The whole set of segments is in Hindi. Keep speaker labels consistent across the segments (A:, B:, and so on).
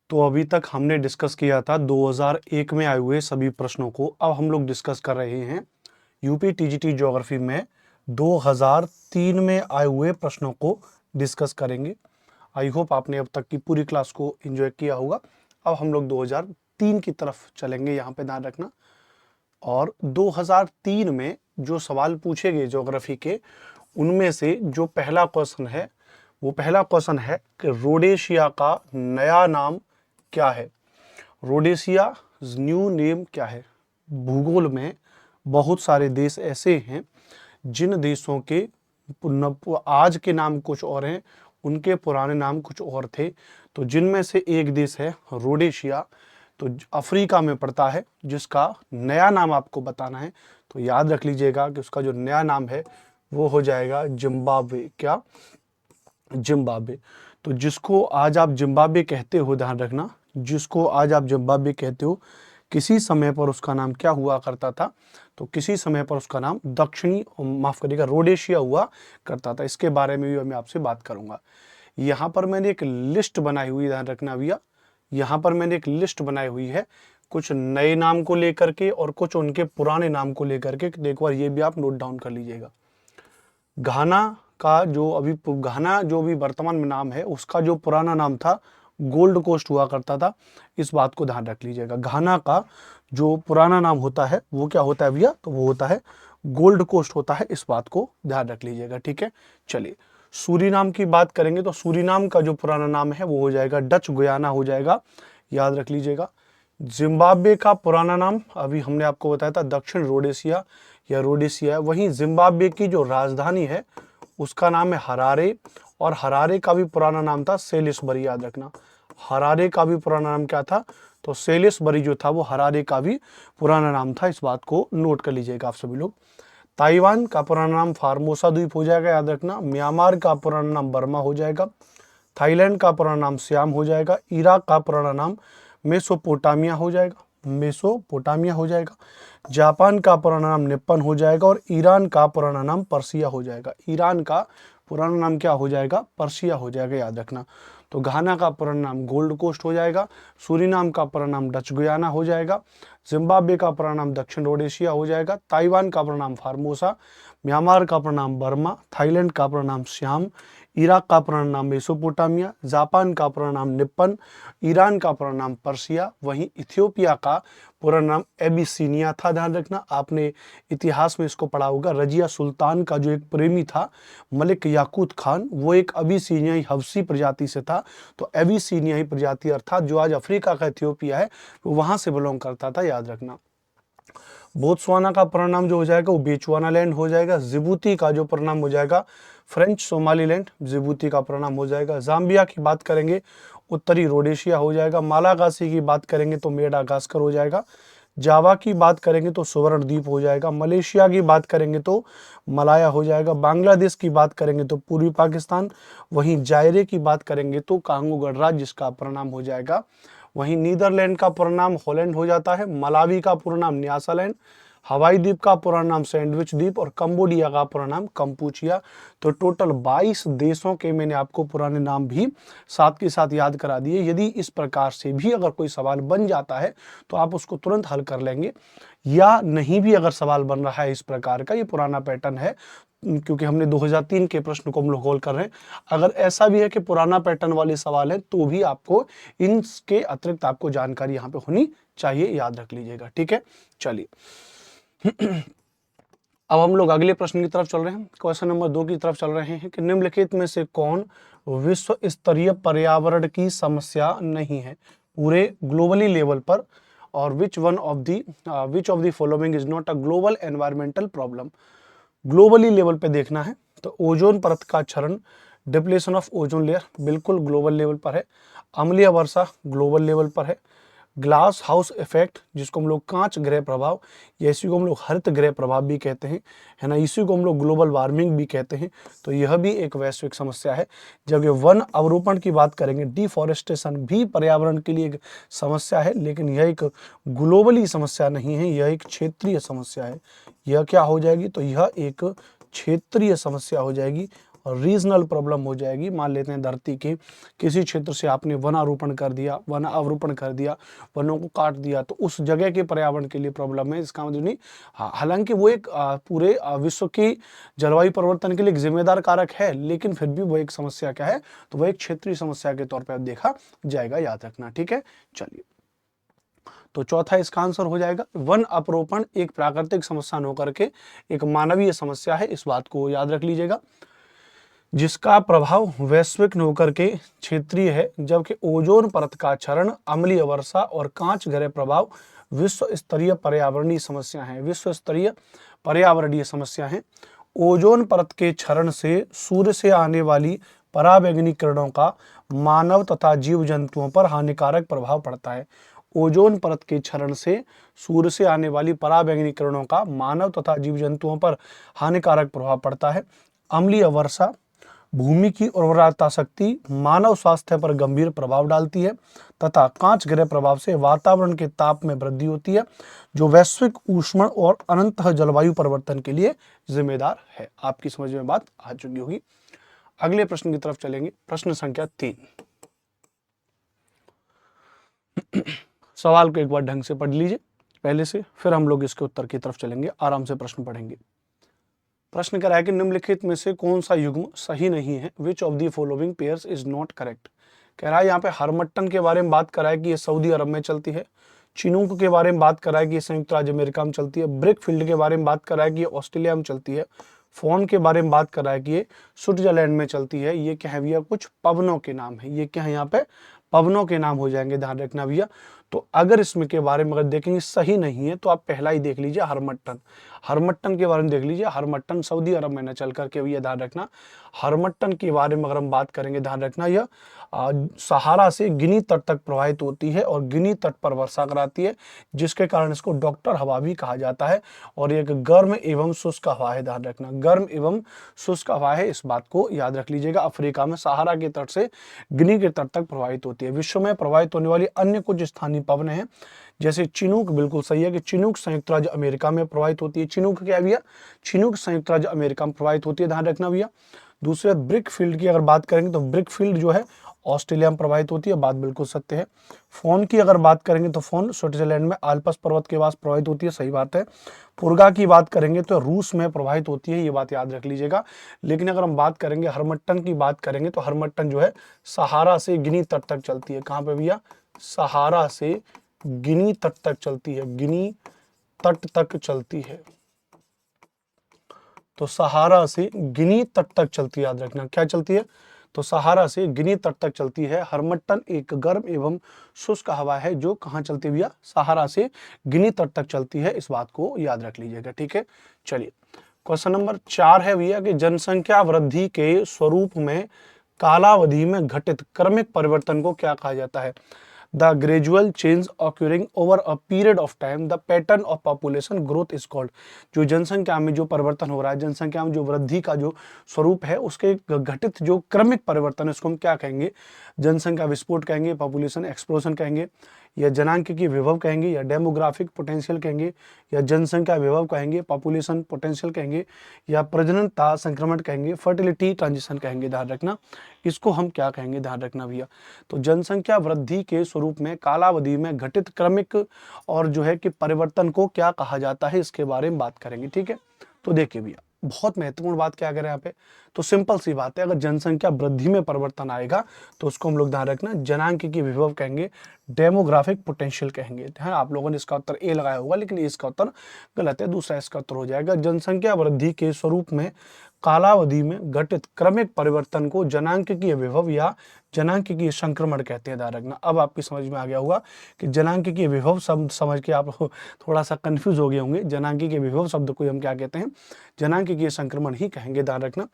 A: तो अभी तक हमने डिस्कस किया था 2001 में आए हुए सभी प्रश्नों को। अब हम लोग डिस्कस कर रहे हैं यूपी टीजीटी ज्योग्राफी में 2003 में आए हुए प्रश्नों को डिस्कस करेंगे। आई होप आपने अब तक की पूरी क्लास को एंजॉय किया होगा। अब हम लोग 2003 की तरफ चलेंगे, यहाँ पे ध्यान रखना। और 2003 में जो सवाल पूछे गए ज्योग्राफी के, उनमें से जो पहला क्वेश्चन है वो पहला क्वेश्चन है कि रोडेशिया का नया नाम क्या है। रोडेशिया न्यू नेम क्या है। भूगोल में बहुत सारे देश ऐसे हैं जिन देशों के आज के नाम कुछ और हैं, उनके पुराने नाम कुछ और थे। तो जिनमें से एक देश है रोडेशिया, तो अफ्रीका में पड़ता है, जिसका नया नाम आपको बताना है। तो याद रख लीजिएगा कि उसका जो नया नाम है वो हो जाएगा जिम्बाब्वे। क्या? जिम्बाब्वे। तो जिसको आज आप जिम्बाब्वे कहते हो, ध्यान रखना, जिसको आज आप जिम्बाब्वे कहते हो, किसी समय पर उसका नाम क्या हुआ करता था? तो किसी समय पर उसका नाम दक्षिणी, माफ करिएगा, रोडेशिया हुआ करता था। इसके बारे में भी मैं आपसे बात करूंगा। यहाँ पर मैंने एक लिस्ट बनाई हुई, ध्यान रखना भैया, यहाँ पर मैंने एक लिस्ट बनाई हुई है कुछ नए नाम को लेकर के और कुछ उनके पुराने नाम को लेकर के। एक बार ये भी आप नोट डाउन कर लीजिएगा। घाना का जो अभी घाना जो भी वर्तमान में नाम है, उसका जो पुराना नाम था गोल्ड कोस्ट हुआ करता था। इस बात को ध्यान रख लीजिएगा। घाना का जो पुराना नाम होता है वो क्या होता है भैया? तो वो होता है गोल्ड कोस्ट होता है। इस बात को ध्यान रख लीजिएगा, ठीक है। चलिए, सूरीनाम की बात करेंगे तो सूरीनाम का जो पुराना नाम है वो हो जाएगा डच गुयाना हो जाएगा, याद रख लीजिएगा। जिम्बाब्वे का पुराना नाम अभी हमने आपको बताया था दक्षिण रोडेशिया या रोडेशिया है। वहीं जिम्बाब्वे की जो राजधानी है उसका नाम है हरारे, और हरारे का भी पुराना नाम था सेलिसबरी, याद रखना। हरारे का भी पुराना नाम क्या था? तो सेलिसबरी जो था वो हरारे का भी पुराना नाम था। इस बात को नोट कर लीजिएगा आप सभी लोग। ताइवान का पुराना नाम फार्मोसा द्वीप हो जाएगा, याद रखना। म्यांमार का पुराना नाम बर्मा हो जाएगा। थाईलैंड का पुराना नाम सियाम हो जाएगा। इराक का पुराना नाम मेसोपोटामिया हो जाएगा, मेसोपोटामिया हो जाएगा। जापान का पुराना नाम निप्पन हो जाएगा, और ईरान का पुराना नाम पर्सिया हो जाएगा। ईरान का पुराना नाम क्या हो जाएगा? पर्सिया हो जाएगा, याद रखना। तो घाना का पुराना नाम गोल्ड कोस्ट हो जाएगा। सूरीनाम का पुराना नाम डच गुयाना हो जाएगा। जिम्बाब्वे का पुराना नाम दक्षिण रोडेशिया हो जाएगा। ताइवान का पुराना नाम फार्मोसा। म्यांमार का पुराना नाम बर्मा। थाईलैंड का पुराना नाम श्याम। इराक का पुराना नाम मेसोपोटामिया। जापान का पुराना नाम निप्पन। ईरान का पुराना नाम पर्सिया। वहीं इथियोपिया का पुराना नाम एबिसिनिया था। ध्यान रखना, आपने इतिहास में इसको पढ़ा होगा। रजिया सुल्तान का जो एक प्रेमी था मलिक याकूत खान, वो एक अबिसिनियाई हबसी प्रजाति से था। तो एबिसिनियाई प्रजाति अर्थात जो आज अफ्रीका का इथियोपिया है वो वहां से बिलोंग करता था, याद रखना। बोत्सवाना का परिणाम जो हो जाएगा वो बेचुआना लैंड हो जाएगा। जिबूती का जो परिणाम हो जाएगा फ्रेंच सोमालीलैंड, जिबूती का परिणाम हो जाएगा। जाम्बिया की बात करेंगे उत्तरी रोडेशिया हो जाएगा। मालागासी की बात करेंगे तो मेडागास्कर हो जाएगा। जावा की बात करेंगे तो सुवर्ण द्वीप हो जाएगा। मलेशिया की बात करेंगे तो मलाया हो जाएगा। बांग्लादेश की बात करेंगे तो पूर्वी पाकिस्तान। वहीं जायरे की बात करेंगे तो कांगो गणराज्य, जिसका परिणाम हो जाएगा। वहीं नीदरलैंड का पूरा नाम हॉलैंड हो जाता है। मलावी का पूरा नाम न्यासालैंड। हवाई द्वीप का पूरा नाम सैंडविच द्वीप, और कंबोडिया का पूरा नाम कंपूचिया। तो टोटल 22 देशों के मैंने आपको पुराने नाम भी साथ के साथ याद करा दिए। यदि इस प्रकार से भी अगर कोई सवाल बन जाता है तो आप उसको तुरंत हल कर लेंगे, या नहीं भी अगर सवाल बन रहा है इस प्रकार का, ये पुराना पैटर्न है क्योंकि हमने 2003 के प्रश्न को हम लोग हल कर रहे हैं। अगर ऐसा भी है कि पुराना पैटर्न वाले सवाल है तो भी आपको इनके अतिरिक्त आपको जानकारी यहाँ पे होनी चाहिए, याद रख लीजिएगा, ठीक है। चलिए अब हम लोग अगले प्रश्न की तरफ चल रहे हैं। क्वेश्चन नंबर 2 की तरफ चल रहे हैं कि निम्नलिखित में से कौन विश्व स्तरीय पर्यावरण की समस्या नहीं है पूरे ग्लोबली लेवल पर, और विच of the following is not a global environmental problem. Globally level पे देखना है तो ओजोन परत का क्षरण, डिप्लेशन ऑफ ओजोन लेयर, बिल्कुल ग्लोबल लेवल पर है। अम्लीय वर्षा ग्लोबल लेवल पर है। ग्लास हाउस इफेक्ट, जिसको हम लोग कांच ग्रह प्रभाव, या इसी को हम लोग हरित ग्रह प्रभाव भी कहते हैं, है ना, इसी को हम लोग ग्लोबल वार्मिंग भी कहते हैं। तो यह भी एक वैश्विक समस्या है। जब ये वन अवरोपण की बात करेंगे, डिफॉरेस्टेशन भी पर्यावरण के लिए एक समस्या है, लेकिन यह एक ग्लोबली समस्या नहीं है, यह एक क्षेत्रीय समस्या है। यह क्या हो जाएगी? तो यह एक क्षेत्रीय समस्या हो जाएगी। रीजनल प्रॉब्लम हो जाएगी। मान लेते हैं धरती के किसी क्षेत्र से आपने वनारोपण कर दिया, वन अवरोपण कर दिया, वनों को काट दिया, तो उस जगह के पर्यावरण के लिए प्रॉब्लम है। इसका मतलब नहीं, हालांकि वो एक पूरे विश्व की जलवायु परिवर्तन के लिए एक जिम्मेदार कारक है, लेकिन फिर भी वो एक समस्या क्या है, तो वो एक क्षेत्रीय समस्या के तौर पर देखा जाएगा, याद रखना। ठीक है, चलिए, तो चौथा इसका आंसर हो जाएगा वन अपरोपण एक प्राकृतिक समस्या न होकर के एक मानवीय समस्या है, इस बात को याद रख लीजिएगा, जिसका प्रभाव वैश्विक न होकर के क्षेत्रीय है, जबकि ओजोन परत का क्षरण, अम्लीय वर्षा और कांच गृह प्रभाव विश्व स्तरीय पर्यावरणीय समस्या है। विश्व स्तरीय पर्यावरणीय समस्या है। ओजोन परत के क्षरण से सूर्य से आने वाली पराबैंगनी किरणों का मानव तथा जीव जंतुओं पर हानिकारक प्रभाव पड़ता है। ओजोन परत के क्षरण से सूर्य से आने वाली पराबैंगनी किरणों का मानव तथा जीव जंतुओं पर हानिकारक प्रभाव पड़ता है। अम्लीय वर्षा भूमि की उर्वरता शक्ति, मानव स्वास्थ्य पर गंभीर प्रभाव डालती है तथा कांच गृह प्रभाव से वातावरण के ताप में वृद्धि होती है, जो वैश्विक ऊष्मन और अनंतः जलवायु परिवर्तन के लिए जिम्मेदार है। आपकी समझ में बात आ चुकी होगी। अगले प्रश्न की तरफ चलेंगे, प्रश्न संख्या 3। सवाल को एक बार ढंग से पढ़ लीजिए पहले से, फिर हम लोग इसके उत्तर की तरफ चलेंगे, आराम से प्रश्न पढ़ेंगे। प्रश्न कह रहा है कि निम्नलिखित में से कौन सा युग्म सही नहीं है, which of the following pairs is not correct. कह रहा है यहाँ पे हरमट्टन के बारे में बात कर रहा है कि ये सऊदी अरब में चलती है, चिनूक के बारे में बात कर रहा है कि ये संयुक्त राज्य अमेरिका में चलती है, ब्रिक फील्ड के बारे में बात कर रहा है कि ये ऑस्ट्रेलिया में चलती है, फोन के बारे में बात कर रहा है कि ये स्विट्जरलैंड में चलती है। ये क्या है भैया, कुछ पवनों के नाम है, ये क्या है यहाँ पे पवनों के नाम हो जाएंगे, ध्यान रखना भैया। तो अगर इसमें के बारे में अगर देखेंगे सही नहीं है, तो आप पहला ही देख लीजिए हरमट्टन, हरमट्टन के बारे में देख लीजिए। हरमट्टन सऊदी अरब में न चल करके भैया, ध्यान रखना। हरमट्टन के बारे में अगर हम बात करेंगे, ध्यान रखना, यह सहारा से गिनी तट तक प्रवाहित होती है और गिनी तट पर वर्षा कराती है, जिसके कारण इसको डॉक्टर हवा भी कहा जाता है। और एक गर्म एवं शुष्क हवा है, ध्यान रखना, गर्म एवं शुष्क हवा है, इस बात को याद रख लीजिएगा। अफ्रीका में सहारा के तट से गिनी के तट तक प्रवाहित होती है। विश्व में प्रवाहित होने वाली अन्य कुछ स्थानीय पवन है, जैसे चिनूक, बिल्कुल सही है कि चिनूक संयुक्त राज्य अमेरिका में प्रवाहित होती है। चिनूक क्या है भैया, चिनूक संयुक्त राज्य अमेरिका में प्रवाहित होती है, ध्यान रखना भैया। दूसरे ब्रिक फील्ड की अगर बात करेंगे तो ब्रिक फील्ड जो है ऑस्ट्रेलिया में प्रवाहित होती है, बात बिल्कुल सत्य है। फोन की अगर बात करेंगे तो फोन स्विट्जरलैंड में आल्प्स पर्वत के पास प्रवाहित होती है, सही बात है। पुर्गा की बात करेंगे तो रूस में प्रवाहित होती है, ये बात याद रख लीजिएगा। लेकिन अगर हम बात करेंगे हरमट्टन की बात करेंगे तो हरमट्टन जो है सहारा से गिनी तट तक चलती है। कहाँ पे भैया, सहारा से गिनी तट तक चलती है, गिनी तट तक चलती है। तो सहारा से गिनी तट तक चलती है, याद रखना, क्या चलती है, तो सहारा से गिनी तट तक चलती है। हरमट्टन एक गर्म एवं शुष्क हवा है जो कहाँ चलती है भैया, सहारा से गिनी तट तक चलती है, इस बात को याद रख लीजिएगा। ठीक है, चलिए, क्वेश्चन नंबर 4 है भैया कि जनसंख्या वृद्धि के स्वरूप में कालावधि में घटित क्रमिक परिवर्तन को क्या कहा जाता है। The gradual change occurring over a period of time, the pattern of population growth is called। जो जनसंख्या में जो परिवर्तन हो रहा है, जनसंख्या में जो वृद्धि का जो स्वरूप है, उसके घटित जो क्रमिक परिवर्तन है, उसको हम क्या कहेंगे, जनसंख्या विस्फोट कहेंगे, पॉपुलेशन एक्सप्लोजन कहेंगे, या जनांक की विभव कहेंगे, या डेमोग्राफिक पोटेंशियल कहेंगे, या जनसंख्या विभव कहेंगे, पॉपुलेशन पोटेंशियल कहेंगे, या प्रजननता संक्रमण कहेंगे, फर्टिलिटी ट्रांजिशन कहेंगे, ध्यान रखना। इसको हम क्या कहेंगे, ध्यान रखना भैया। तो जनसंख्या वृद्धि के स्वरूप में कालावधि में घटित क्रमिक और जो है कि परिवर्तन को क्या कहा जाता है, इसके बारे में बात करेंगे। ठीक है, तो देखिए भैया, बहुत महत्वपूर्ण बात क्या करें यहाँ पे, तो सिंपल सी बात है, अगर जनसंख्या वृद्धि में परिवर्तन आएगा तो उसको हम लोग ध्यान रखना जनांक की विभव कहेंगे, डेमोग्राफिक पोटेंशियल कहेंगे। हाँ, आप लोगों ने इसका उत्तर ए लगाया होगा, लेकिन इसका उत्तर गलत है, दूसरा इसका उत्तर हो जाएगा जनसंख्या वृद्धि के स्वरूप में कालावधि में घटित क्रमिक परिवर्तन को जनांकीय विभव या जनांकीय संक्रमण कहते हैं, ध्यान रखना। अब आपकी समझ में आ गया होगा कि जनांकीय विभव शब्द समझ के आप थोड़ा सा कंफ्यूज हो गए होंगे। जनांकीय विभव शब्द को हम क्या कहते हैं, जनांकीय संक्रमण ही कहेंगे, ध्यान रखना।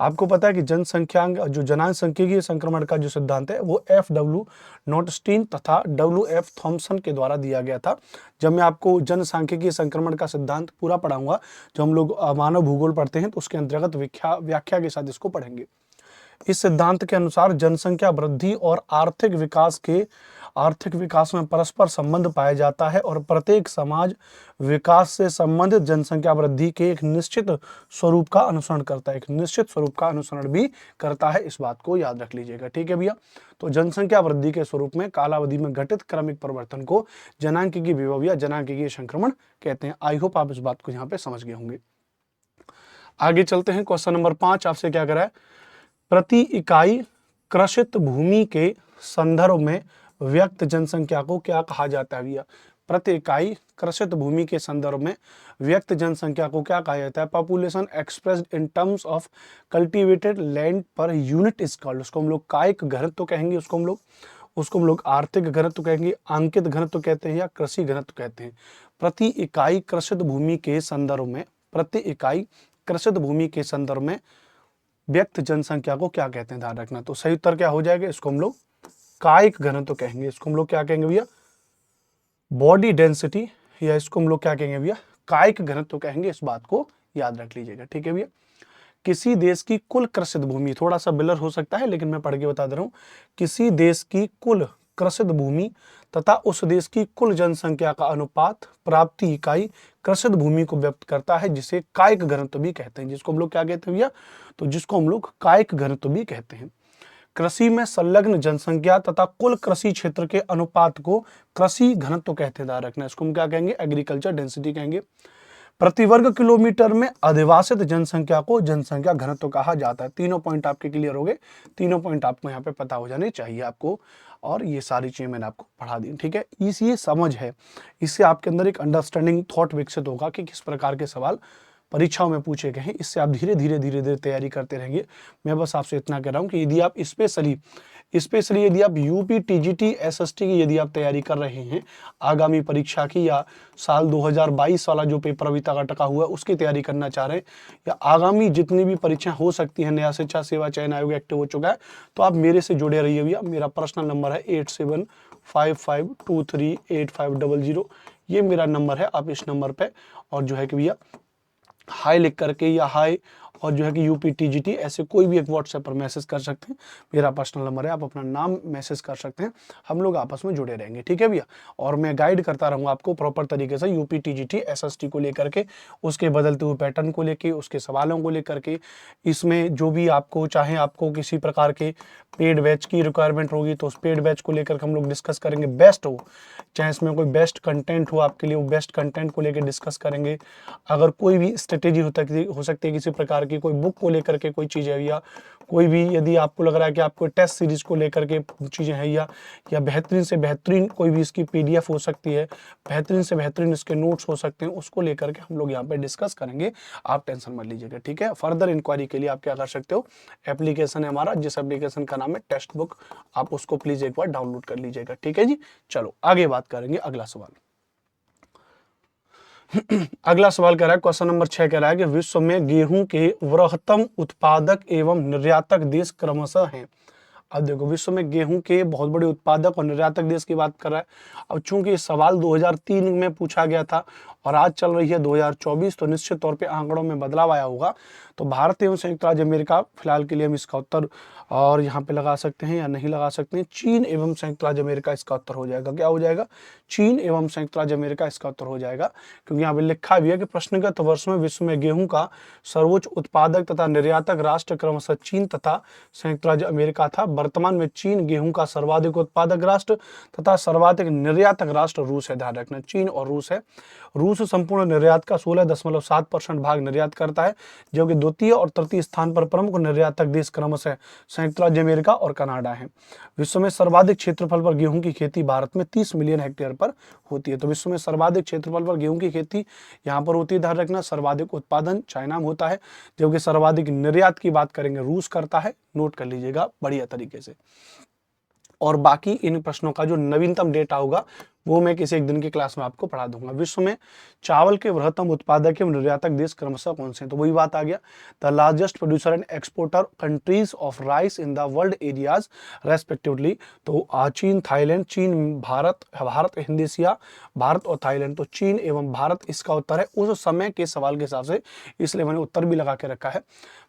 A: आपको पता है कि जनसंख्या जो जनांकीय संक्रमण का जो सिद्धांत है वो FW नोटस्टीन तथा WF थॉम्सन के द्वारा दिया गया था। जब मैं आपको जनसांख्यिकीय संक्रमण का सिद्धांत पूरा पढ़ाऊंगा, जो हम लोग मानव भूगोल पढ़ते हैं, तो उसके अंतर्गत व्याख्या के साथ इसको पढ़ेंगे। इस सिद्धांत के अनुसार जनसंख्या वृद्धि और आर्थिक विकास के आर्थिक विकास में परस्पर संबंध पाया जाता है और प्रत्येक समाज विकास से संबंधित जनसंख्या वृद्धि के एक निश्चित स्वरूप का अनुसरण करता है, एक निश्चित स्वरूप का अनुसरण भी करता है। इस बात को याद रख लीजिएगा, ठीक है भैया। तो जनसंख्या वृद्धि के स्वरूप में कालावधि में घटित क्रमिक परिवर्तन को जनांकीय विभव या जनांकीय संक्रमण कहते हैं। आई होप आप इस बात को यहाँ पे समझ गए होंगे। आगे चलते हैं। क्वेश्चन नंबर 5 आपसे क्या करा है, प्रति इकाई कृषित भूमि के संदर्भ में व्यक्त जनसंख्या को क्या कहा जाता है भैया? प्रति इकाई कृषित भूमि के संदर्भ में व्यक्त जनसंख्या को क्या कहा जाता है? Population expressed in terms of cultivated land per unit is called. उसको हम लोग कायिक घनत्व कहेंगे, उसको हम लोग आर्थिक घनत्व कहेंगे, अंकित घनत्व कहते हैं या कृषि घनत्व कहते हैं। प्रति इकाई कृषित भूमि के संदर्भ में, प्रति इकाई कृषित भूमि के संदर्भ में व्यक्त जनसंख्या को क्या कहते हैं, ध्यान रखना। तो सही उत्तर क्या हो जाएगा? इसको हम लोग कायिक घनत्व कहेंगे। इसको हम लोग क्या कहेंगे भैया? बॉडी डेंसिटी, या इसको हम लोग क्या कहेंगे भैया? कायिक घनत्व कहेंगे। इस बात को याद रख लीजिएगा, ठीक है भैया। किसी देश की कुल कृषित भूमि, थोड़ा सा बिलर हो सकता है लेकिन मैं पढ़ के बता दे रहा हूं। किसी देश की कुल कृषित भूमि तथा उस देश की कुल जनसंख्या का अनुपात प्राप्ति इकाई कृषित भूमि को व्यक्त करता है, जिसे कायिक घनत्व भी कहते हैं। जिसको हम लोग क्या कहते हैं भैया? तो जिसको हम लोग कायिक घनत्व भी कहते हैं। कृषि में संलग्न जनसंख्या तथा कुल कृषि क्षेत्र के अनुपात को कृषि घनत्व कहते हैं, ध्यान रखना। इसको हम क्या कहेंगे? एग्रीकल्चर डेंसिटी कहेंगे। प्रति वर्ग किलोमीटर में अधिवासित जनसंख्या को जनसंख्या घनत्व कहा जाता है। तीनों पॉइंट आपके क्लियर हो गए, तीनों पॉइंट आपको यहाँ पे पता हो जाने चाहिए आपको, और ये सारी चीजें मैंने आपको पढ़ा दी, ठीक है। ये समझ है, इससे आपके अंदर एक अंडरस्टैंडिंग थॉट विकसित होगा कि किस प्रकार के सवाल परीक्षाओं में पूछे गए हैं। इससे आप धीरे धीरे तैयारी करते रहेंगे। मैं बस आपसे इतना कह रहा हूँ कि यदि आप स्पेशली यदि आप यूपी टीजीटी एसएसटी की यदि आप तैयारी कर रहे हैं आगामी परीक्षा की, या साल 2022 वाला जो पेपर अभी तक अटका हुआ है उसकी तैयारी करना चाह रहे हैं, या आगामी जितनी भी परीक्षाएं हो सकती हैं, नया शिक्षा सेवा चयन आयोग एक्टिव हो चुका है, तो आप मेरे से जुड़े रहिए भैया। मेरा पर्सनल नंबर है 8755238500। ये मेरा नंबर है। आप इस नंबर पे और जो है कि भैया हाई लिख करके, या हाई और जो है कि यूपी टीजीटी ऐसे कोई भी एक व्हाट्सएप पर मैसेज कर सकते हैं। मेरा पर्सनल नंबर है, आप अपना नाम मैसेज कर सकते हैं। हम लोग आपस में जुड़े रहेंगे, ठीक है भैया। और मैं गाइड करता रहूंगा आपको प्रॉपर तरीके से यूपी टीजीटी एसएसटी को लेकर के, उसके बदलते हुए पैटर्न को लेके, उसके सवालों को लेकर के। इसमें जो भी आपको चाहे, आपको किसी प्रकार के पेड बैच की रिक्वायरमेंट होगी तो उस पेड बैच को लेकर हम लोग डिस्कस करेंगे। बेस्ट हो, चाहे इसमें कोई बेस्ट कंटेंट हो आपके लिए, वो बेस्ट कंटेंट को लेकर डिस्कस करेंगे। अगर कोई भी स्ट्रेटेजी हो सकती है किसी प्रकार की, कोई बुक को लेकर के कोई चीज़ है, या कोई भी यदि आपको लग रहा है कि आपको टेस्ट सीरीज को लेकर के चीज़ें हैं, या बेहतरीन से बेहतरीन कोई भी इसकी पीडीएफ हो सकती है, बेहतरीन से बेहतरीन इसके नोट्स हो सकते हैं, उसको लेकर के हम लोग यहाँ पे डिस्कस करेंगे। आप टेंशन मत लीजिएगा, ठीक है। फर्दर इंक्वायरी के लिए आप क्या कर सकते हो, एप्लीकेशन है हमारा, जिस एप्लीकेशन का नाम है टेक्स्ट बुक, आप उसको प्लीज एक बार डाउनलोड कर लीजिएगा, ठीक है जी। चलो आगे बात करेंगे। अगला सवाल अगला सवाल कह रहा है, क्वेश्चन नंबर 6 कह रहा है कि विश्व में गेहूं के वृहत्तम उत्पादक एवं निर्यातक देश क्रमशः हैं। अब देखो, विश्व में गेहूं के बहुत बड़े उत्पादक और निर्यातक देश की बात कर रहा है। अब चूंकि ये सवाल 2003 में पूछा गया था और आज चल रही है 2024, तो निश्चित तौर पे आंकड़ों में बदलाव आया होगा। तो भारत एवं संयुक्त राज्य अमेरिका, फिलहाल के लिए हम इसका उत्तर और यहाँ पे लगा सकते हैं या नहीं लगा सकते हैं। चीन एवं संयुक्त राज्य अमेरिका इसका उत्तर हो जाएगा। क्या हो जाएगा? चीन एवं संयुक्त राज्य अमेरिका इसका उत्तर हो जाएगा, क्योंकि यहाँ पे लिखा भी है कि प्रश्नगत वर्ष में विश्व में गेहूं का सर्वोच्च उत्पादक तथा निर्यातक राष्ट्र क्रमशः चीन तथा संयुक्त राज्य अमेरिका था। वर्तमान में चीन गेहूं का सर्वाधिक उत्पादक राष्ट्र तथा सर्वाधिक निर्यातक राष्ट्र रूस है। ध्यान रखना, चीन और रूस है। रूस संपूर्ण निर्यात का 16.7% भाग निर्यात करता है, जो कि द्वितीय और तृतीय स्थान पर प्रमुख निर्यातक देश क्रमशः संयुक्त राज्य अमेरिका और कनाडा है। विश्व में सर्वाधिक क्षेत्रफल पर गेहूं की खेती भारत में 30 मिलियन हेक्टेयर पर होती है। तो विश्व में सर्वाधिक क्षेत्रफल पर गेहूं की खेती यहाँ पर होती है। ध्यान रखना, सर्वाधिक उत्पादन चाइना में होता है, जबकि सर्वाधिक निर्यात की बात करेंगे रूस करता है। नोट कर लीजिएगा बढ़िया तरीके से। और बाकी इन प्रश्नों का जो नवीनतम डेटा होगा वो मैं किसी एक दिन की क्लास में आपको पढ़ा दूंगा। विश्व में चावल के वृहत्तम उत्पादक एवं निर्यातक देश क्रमशः कौन से हैं? तो वही बात आ गया, the largest producer and exporter countries of rice in the world areas respectively. तो चीन, थाईलैंड, चीन, भारत, इंडोनेशिया, भारत और थाईलैंड। तो चीन एवं भारत इसका उत्तर है उस समय के सवाल के हिसाब से, इसलिए मैंने उत्तर भी लगा के रखा है।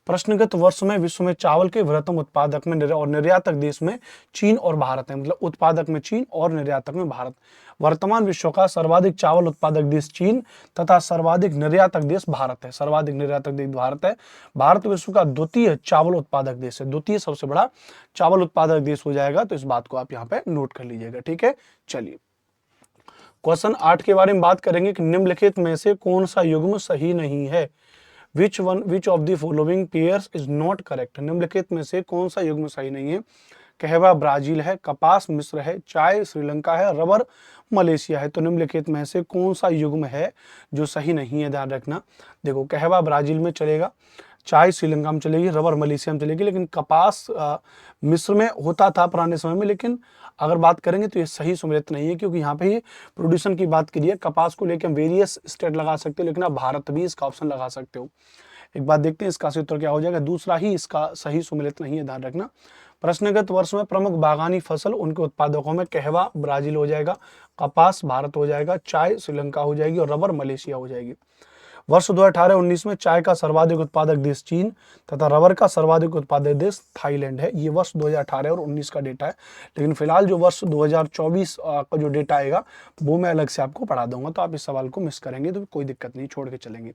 A: प्रश्नगत वर्ष में विश्व में चावल के वृहत्तम उत्पादक में और निर्यातक देश में चीन और भारत है। मतलब उत्पादक में चीन और निर्यातक में भारत। वर्तमान विश्व का सर्वाधिक चावल उत्पादक देश चीन तथा सर्वाधिक निर्यातक देश भारत है। सर्वाधिक निर्यातक देश भारत है। भारत विश्व का द्वितीय चावल उत्पादक देश है। द्वितीय सबसे बड़ा चावल उत्पादक देश हो जाएगा। तो इस बात को आप यहाँ पे नोट कर लीजिएगा। ठीक है, चलिए क्वेश्चन 8 के बारे में बात करेंगे कि निम्नलिखित में से कौन सा युग्म सही नहीं है। Which of the following pairs is not correct. निम्नलिखित में से कौन सा युग्म सही नहीं है। कहवा ब्राजील है, कपास मिस्र है, चाय श्रीलंका है, रबर मलेशिया है। तो निम्नलिखित में से कौन सा युग्म है जो सही नहीं है, ध्यान रखना। देखो कहवा ब्राजील में चलेगा, चाय श्रीलंका में चलेगी, रबर मलेशिया में चलेगी, लेकिन कपास मिस्र में होता था पुराने समय में। लेकिन अगर बात करेंगे तो ये सही सम्मिलित नहीं है, क्योंकि यहाँ पे ये प्रोड्यूसन की बात करिए। कपास को लेकर वेरियस स्टेट लगा सकते हो, लेकिन आप भारत भी इसका ऑप्शन लगा सकते हो। एक बात देखते हैं इसका सही उत्तर क्या हो जाएगा। दूसरा ही इसका सही सम्मिलित नहीं है, ध्यान रखना। प्रश्नगत वर्ष में प्रमुख बागानी फसल उनके उत्पादकों में कहवा ब्राजील हो जाएगा, कपास भारत हो जाएगा, चाय श्रीलंका हो जाएगी और रबर मलेशिया हो जाएगी। वर्ष 2018-19 में चाय का सर्वाधिक उत्पादक देश चीन तथा रबर का सर्वाधिक उत्पादक देश थाईलैंड है। ये वर्ष 2018 और 19 का डेटा है। लेकिन फिलहाल जो वर्ष 2024 का जो डेटा आएगा वो मैं अलग से आपको पढ़ा दूंगा, तो आप इस सवाल को मिस करेंगे तो कोई दिक्कत नहीं, छोड़ के चलेंगे।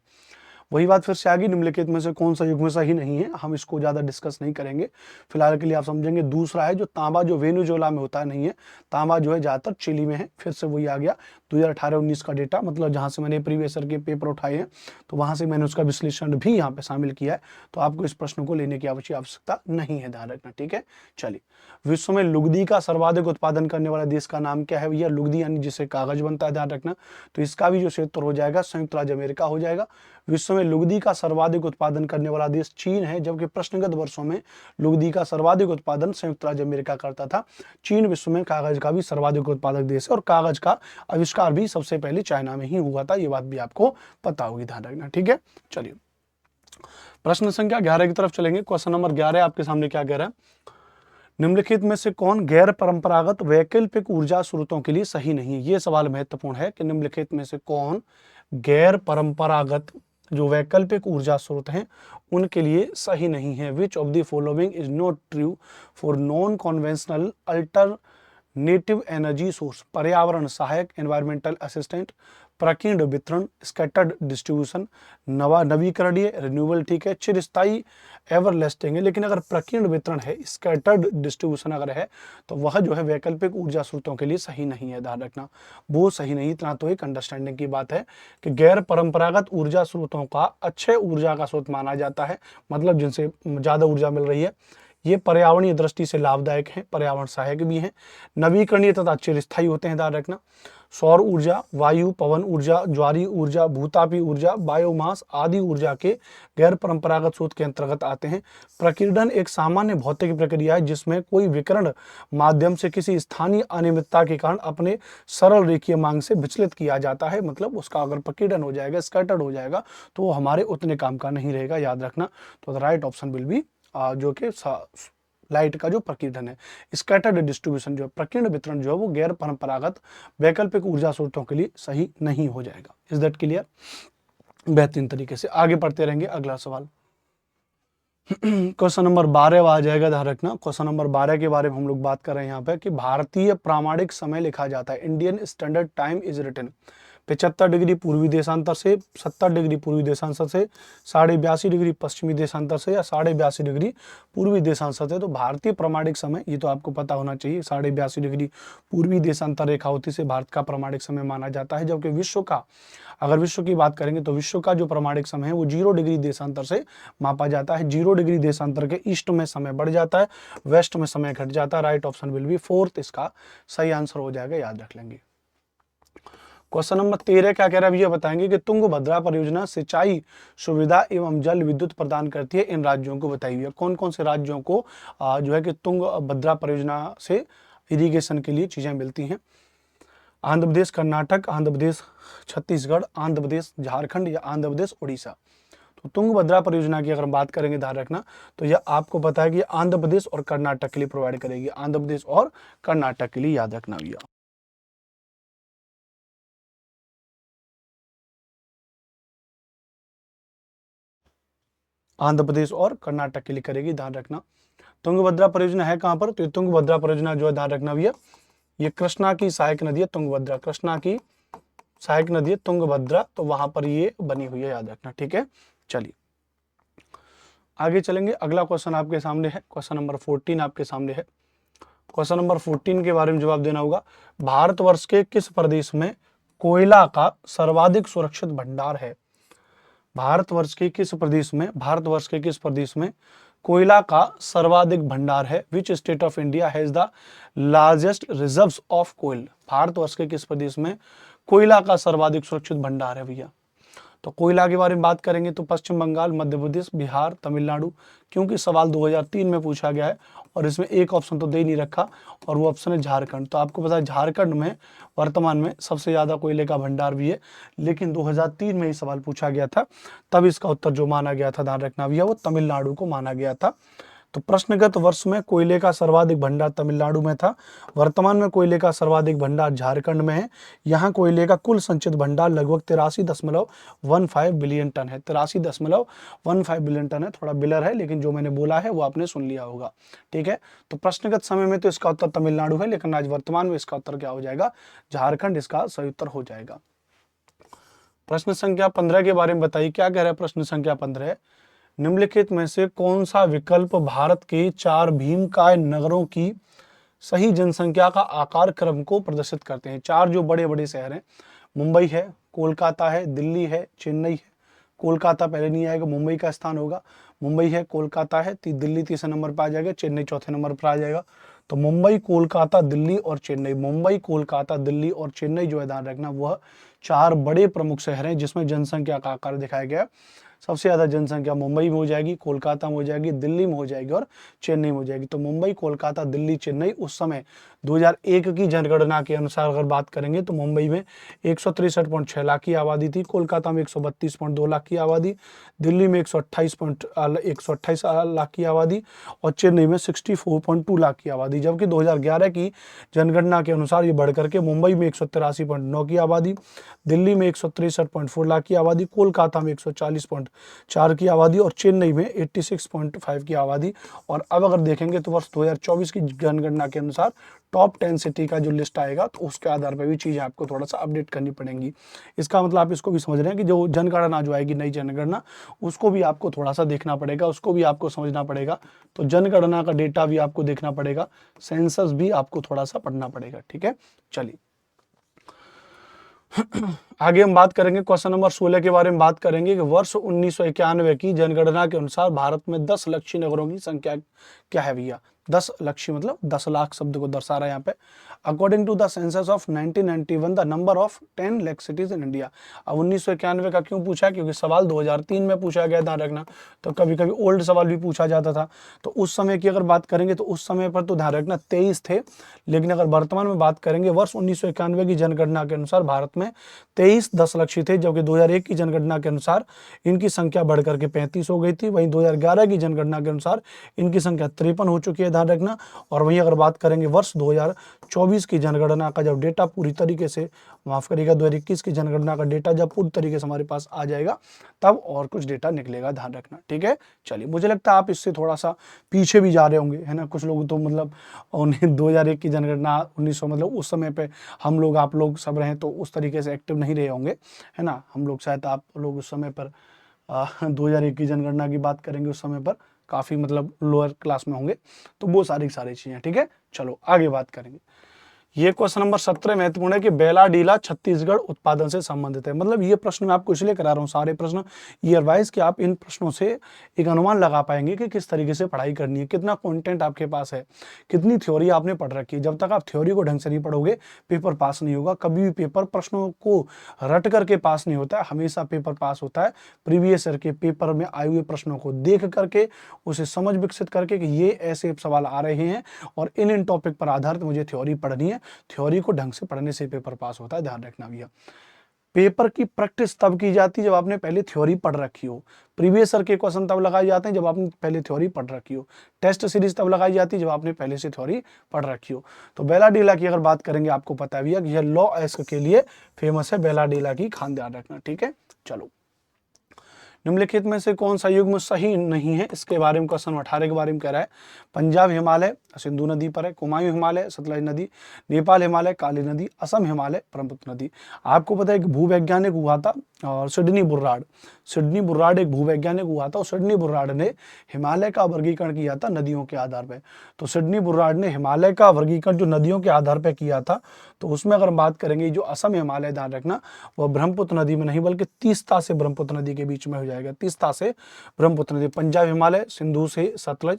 A: वही बात फिर से आगे, निम्नलिखित में से कौन सा युग्म सही नहीं है। हम इसको ज्यादा डिस्कस नहीं करेंगे, फिलहाल के लिए आप समझेंगे। दूसरा है जो तांबा, जो वेनेजुएला में होता है नहीं है। तांबा जो है ज्यादातर चिली में है। फिर से वही आ गया 2018-19 का डेटा, मतलब जहां से मैंने प्रीवियस ईयर के पेपर उठाए हैं तो वहां से मैंने उसका विश्लेषण भी यहाँ पे शामिल किया है। तो आपको इस प्रश्न को लेने की आवश्यकता नहीं है, ध्यान रखना। ठीक है, चलिए विश्व में लुगदी का सर्वाधिक उत्पादन करने वाला देश का नाम क्या है भैया। लुगदी यानी जिससे कागज बनता है, ध्यान रखना। तो इसका भी जो क्षेत्र हो जाएगा संयुक्त राज्य अमेरिका हो जाएगा। विश्व में लुगदी का सर्वाधिक उत्पादन करने वाला देश चीन है, जबकि प्रश्नगत वर्षों में लुगदी का सर्वाधिक उत्पादन संयुक्त राज्य अमेरिका करता था। चीन विश्व में कागज का भी सर्वाधिक उत्पादक देश है और कागज का आविष्कार भी सबसे पहले चाइना में ही हुआ था। ये बात भी आपको पता होगी, ध्यान रखना। ठीक है, चलिए प्रश्न संख्या 11 की तरफ चलेंगे। क्वेश्चन नंबर 11 आपके सामने क्या कह रहा है। निम्नलिखित में से कौन गैर परंपरागत वैकल्पिक ऊर्जा स्रोतों के लिए सही नहीं है। ये सवाल महत्वपूर्ण है कि निम्नलिखित में से कौन गैर परंपरागत जो वैकल्पिक ऊर्जा स्रोत हैं उनके लिए सही नहीं है। Which of the following is not true for non conventional alternative energy source. पर्यावरण सहायक, एनवायरमेंटल असिस्टेंट, प्रकीर्ण वितरण, स्कैटर्ड डिस्ट्रीब्यूशन, नवीकरणीय रिन्यूएबल। ठीक है, चिरस्थायी एवरलास्टिंग है। लेकिन अगर प्रकीर्ण वितरण है, स्कैटर्ड डिस्ट्रीब्यूशन अगर है, तो वह जो है वैकल्पिक ऊर्जा स्रोतों के लिए सही नहीं है, ध्यान रखना। वो सही नहीं, इतना तो एक अंडरस्टैंडिंग की बात है कि गैर परंपरागत ऊर्जा स्रोतों का अक्षय ऊर्जा का स्रोत माना जाता है, मतलब जिनसे ज्यादा ऊर्जा मिल रही है। ये पर्यावरणीय दृष्टि से लाभदायक हैं, पर्यावरण सहायक भी हैं, नवीकरणीय तथा चिरस्थायी होते हैं, ध्यान रखना। सौर ऊर्जा, वायु, पवन ऊर्जा, ज्वारीय ऊर्जा, भूतापी ऊर्जा, बायोमास आदि ऊर्जा के गैर परंपरागत स्रोत के अंतर्गत आते हैं। प्रकीर्णन एक सामान्य भौतिक प्रक्रिया है जिसमें कोई विकिरण माध्यम से किसी स्थानीय अनियमितता के कारण अपने सरल रेखीय मांग से विचलित किया जाता है। मतलब उसका अगर प्रकीर्णन हो जाएगा, स्कैटर्ड हो जाएगा, तो वो हमारे उतने काम का नहीं रहेगा, याद रखना। तो राइट ऑप्शन विल बी जो कि लाइट का जो प्रकीर्णन है, स्कैटर्ड डिस्ट्रीब्यूशन जो है, प्रकीर्ण वितरण जो है, वो गैर परंपरागत वैकल्पिक ऊर्जा स्रोतों के लिए सही नहीं हो जाएगा। Is that clear. बेहतरीन तरीके से आगे बढ़ते रहेंगे। अगला सवाल क्वेश्चन नंबर 12 आ जाएगा, ध्यान रखना। क्वेश्चन नंबर 12 के बारे में हम लोग बात कर रहे हैं यहाँ पे कि भारतीय प्रामाणिक समय लिखा जाता है। Indian standard time is written 75 degree पूर्वी देशांतर से, 70 डिग्री पूर्वी देशांतर से, 82.5 डिग्री पश्चिमी देशांतर से, या 82.5 डिग्री पूर्वी देशांतर से। तो भारतीय प्रामाणिक समय ये तो आपको पता होना चाहिए, 82.5 डिग्री पूर्वी देशांतर रेखावती से भारत का प्रामाणिक समय माना जाता है। जबकि विश्व का, अगर विश्व की बात करेंगे तो विश्व का जो प्रामाणिक समय है वो 0 डिग्री देशांतर से मापा जाता है। 0 डिग्री देशांतर के ईस्ट में समय बढ़ जाता है, वेस्ट में समय घट जाता है। Right option will be fourth, इसका सही आंसर हो जाएगा, याद रख लेंगे। क्वेश्चन नंबर 13 क्या कह रहा है भैया, बताएंगे कि तुंगभद्रा परियोजना सिंचाई सुविधा एवं जल विद्युत प्रदान करती है, इन राज्यों को बताइए। कौन कौन से राज्यों को जो है कि तुंगभद्रा परियोजना से इरिगेशन के लिए चीजें मिलती हैं। आंध्र प्रदेश, कर्नाटक, आंध्र प्रदेश छत्तीसगढ़, आंध्र प्रदेश झारखंड, या आंध्र प्रदेश उड़ीसा। तो तुंगभद्रा परियोजना की अगर हम बात करेंगे, ध्यान रखना, तो यह आपको पता है कि आंध्र प्रदेश और कर्नाटक के लिए प्रोवाइड करेगी। आंध्र प्रदेश और कर्नाटक के लिए, याद रखना भैया। आंध्र प्रदेश और कर्नाटक के लिए करेगी, ध्यान रखना। तुंगभद्रा परियोजना है कहां पर? तो ये तुंगभद्रा परियोजना जो है, ध्यान रखना भैया, ये कृष्णा की सहायक नदी है तुंगभद्रा, कृष्णा की सहायक नदी है तुंगभद्रा, तो वहां पर ये बनी हुई है, याद रखना, ठीक है। चलिए आगे चलेंगे। अगला क्वेश्चन आपके सामने है, क्वेश्चन नंबर 14 आपके सामने है। क्वेश्चन नंबर 14 के बारे में जवाब देना होगा। भारतवर्ष के किस प्रदेश में कोयला का सर्वाधिक सुरक्षित भंडार है? भारतवर्ष के किस प्रदेश में, भारतवर्ष के किस प्रदेश में कोयला का सर्वाधिक भंडार है? Which state of India has the largest reserves of coal? भारतवर्ष के किस प्रदेश में कोयला का सर्वाधिक सुरक्षित भंडार है भैया? तो कोयला के बारे में बात करेंगे तो पश्चिम बंगाल, मध्य प्रदेश, बिहार, तमिलनाडु, क्योंकि सवाल 2003 में पूछा गया है और इसमें एक ऑप्शन तो दे ही नहीं रखा और वो ऑप्शन है झारखंड। तो आपको पता है झारखंड में वर्तमान में सबसे ज्यादा कोयले का भंडार भी है, लेकिन 2003 में ही सवाल पूछा गया था, तब इसका उत्तर जो माना गया था, ध्यान रखना भैया, वो तमिलनाडु को माना गया था। तो प्रश्नगत वर्ष में कोयले का सर्वाधिक भंडार तमिलनाडु में था, वर्तमान में कोयले का सर्वाधिक भंडार झारखंड में है। यहाँ कोयले का कुल संचित भंडार लगभग 83.15 बिलियन टन है, 83.15 बिलियन टन है, थोड़ा बिलर है, लेकिन जो मैंने बोला है वो आपने सुन लिया होगा, ठीक है। तो प्रश्नगत समय में तो इसका उत्तर तमिलनाडु है, लेकिन आज वर्तमान में इसका उत्तर क्या हो जाएगा? झारखंड इसका सही उत्तर हो जाएगा। प्रश्न संख्या 15 के बारे में बताइए, क्या कह रहा है प्रश्न संख्या 15? निम्नलिखित में से कौन सा विकल्प भारत के 4 भीमकाय नगरों की सही जनसंख्या का आकार क्रम को प्रदर्शित करते हैं? 4 जो बड़े बड़े शहर हैं, मुंबई है, कोलकाता है, दिल्ली है, चेन्नई है। कोलकाता पहले नहीं आएगा, मुंबई का स्थान होगा। मुंबई है, कोलकाता है, दिल्ली तीसरे नंबर पर आ जाएगा, चेन्नई चौथे नंबर पर आ जाएगा। तो मुंबई, कोलकाता, दिल्ली और चेन्नई, मुंबई, कोलकाता, दिल्ली और चेन्नई जो है, ध्यान रखना, वह 4 बड़े प्रमुख शहर हैं जिसमें जनसंख्या का आकार दिखाया गया है। सबसे ज्यादा जनसंख्या मुंबई में हो जाएगी, कोलकाता में हो जाएगी, दिल्ली में हो जाएगी और चेन्नई में हो जाएगी। तो मुंबई, कोलकाता, दिल्ली, चेन्नई उस समय 2001 की जनगणना के अनुसार अगर बात करेंगे तो मुंबई में 163.6 लाख की आबादी थी, कोलकाता में 132.2 लाख की आबादी, दिल्ली में 128 लाख की आबादी और चेन्नई में 64.2 लाख की आबादी। जबकि 2011 की जनगणना के अनुसार ये बढ़ करके मुंबई में 183.9 की आबादी, दिल्ली में 163.4 लाख की आबादी, कोलकाता में 140.4 की आबादी और चेन्नई में 86.5 की आबादी। और अब अगर देखेंगे तो वर्ष 2024 की जनगणना के अनुसार टॉप 10 सिटी का जो लिस्ट आएगा तो उसके आधार पर भी चीजें आपको थोड़ा सा अपडेट करनी पड़ेंगी। इसका मतलब आप इसको भी समझ रहे हैं कि जो जनगणना जो आएगी, नई जनगणना, उसको भी आपको थोड़ा सा देखना पड़ेगा, उसको भी आपको समझना पड़ेगा। तो जनगणना का डेटा भी आपको देखना पड़ेगा, सेंसस भी आपको थोड़ा सा पढ़ना पड़ेगा, ठीक है। चलिए आगे हम बात करेंगे, क्वेश्चन नंबर 16 के बारे में बात करेंगे कि वर्ष 1991 की जनगणना के अनुसार भारत में 10 लक्षी नगरों की संख्या क्या है भैया? 10 लक्षी मतलब 10 लाख शब्द को दर्शा रहा है यहाँ पे। According to the census of 1991 the number of 10 lakh cities in India. अब 1991 का क्यों पूछा? क्योंकि सवाल 2003 में पूछा गया, ध्यान रखना। तो कभी कभी ओल्ड सवाल भी पूछा जाता था। तो उस समय की अगर बात करेंगे तो उस समय पर तो ध्यान रखना 23 थे, लेकिन अगर वर्तमान में बात करेंगे वर्ष 1991 की जनगणना के अनुसार भारत में 23 10 लक्षी थे, जबकि 2001 की जनगणना के अनुसार इनकी संख्या बढ़ करके 35 हो गई थी। वहीं 2011 की जनगणना के अनुसार इनकी संख्या 53 हो चुकी है, ध्यान रखना। और वहीं अगर बात करेंगे वर्ष 2024 की जनगणना का जब डेटा पूरी तरीके से, माफ करिएगा, 2021 की जनगणना का डेटा जब पूरी तरीके से हमारे पास आ जाएगा तब और कुछ डेटा निकलेगा, ध्यान रखना, ठीक है। चलिए, मुझे लगता है आप इससे थोड़ा सा पीछे भी जा रहे होंगे, है ना। कुछ लोग तो मतलब 2001 की जनगणना 1900 मतलब उस समय पे हम लोग, आप लोग सब रहे तो उस तरीके से एक्टिव नहीं रहे होंगे, है ना। हम लोग शायद, आप लोग उस समय पर 2001 की जनगणना की बात करेंगे उस समय पर काफी मतलब लोअर क्लास में होंगे। तो वो सारी चीजें, ठीक है। चलो आगे बात करेंगे। ये क्वेश्चन नंबर 17 महत्वपूर्ण है कि बेलाडीला छत्तीसगढ़ उत्पादन से संबंधित है। मतलब ये प्रश्न मैं आपको इसलिए करा रहा हूँ, सारे प्रश्न ईयर वाइज, कि आप इन प्रश्नों से एक अनुमान लगा पाएंगे कि किस तरीके से पढ़ाई करनी है, कितना कंटेंट आपके पास है, कितनी थ्योरी आपने पढ़ रखी है। जब तक आप थ्योरी को ढंग से नहीं पढ़ोगे पेपर पास नहीं होगा। कभी भी पेपर प्रश्नों को रट करके पास नहीं होता है, हमेशा पेपर पास होता है प्रीवियस ईयर के पेपर में आए हुए प्रश्नों को देख करके, उसे समझ विकसित करके कि ये ऐसे सवाल आ रहे हैं और इन टॉपिक पर आधारित मुझे थ्योरी पढ़नी है। थ्योरी को ढंग से पढ़ने से पेपर पास होता है, ध्यान रखना भैया। पेपर की प्रैक्टिस तब की जाती है जब आपने पहले थ्योरी पढ़ रखी हो। प्रीवियस ईयर के क्वेश्चन तब लगाए जाते हैं जब आपने पहले थ्योरी पढ़ रखी हो। टेस्ट सीरीज तब लगाई जाती है जब आपने पहले से थ्योरी पढ़ रखी हो। तो बेलाडीला की अगर बात करेंगे, आपको पता है भैया कि यह लॉ एस्क के लिए फेमस है, बेलाडीला की खान, ध्यान रखना, ठीक है। चलो निम्नलिखित में से कौन सा युग्म सही नहीं है, इसके बारे में क्वेश्चन 18 के बारे में कह रहा है। पंजाब हिमालय सिंधु नदी पर है, कुमायूं हिमालय सतलज नदी, नेपाल हिमालय काली नदी, असम हिमालय ब्रह्मपुत्र नदी। आपको पता है कि भूवैज्ञानिक हुआ था और सिडनी बुर्राड एक भूवैज्ञानिक हुआ था और सिडनी बुर्राड ने हिमालय का वर्गीकरण किया था नदियों के आधार पर। तो सिडनी बुर्राड ने हिमालय का वर्गीकरण जो नदियों के आधार पर किया था, तो उसमें अगर हम बात करेंगे जो असम हिमालय, ध्यान रखना वह ब्रह्मपुत्र नदी में नहीं बल्कि तीस्ता से ब्रह्मपुत्र नदी के बीच में हो जाएगा, तीस्ता से ब्रह्मपुत्र नदी। पंजाब हिमालय सिंधु से सतलज,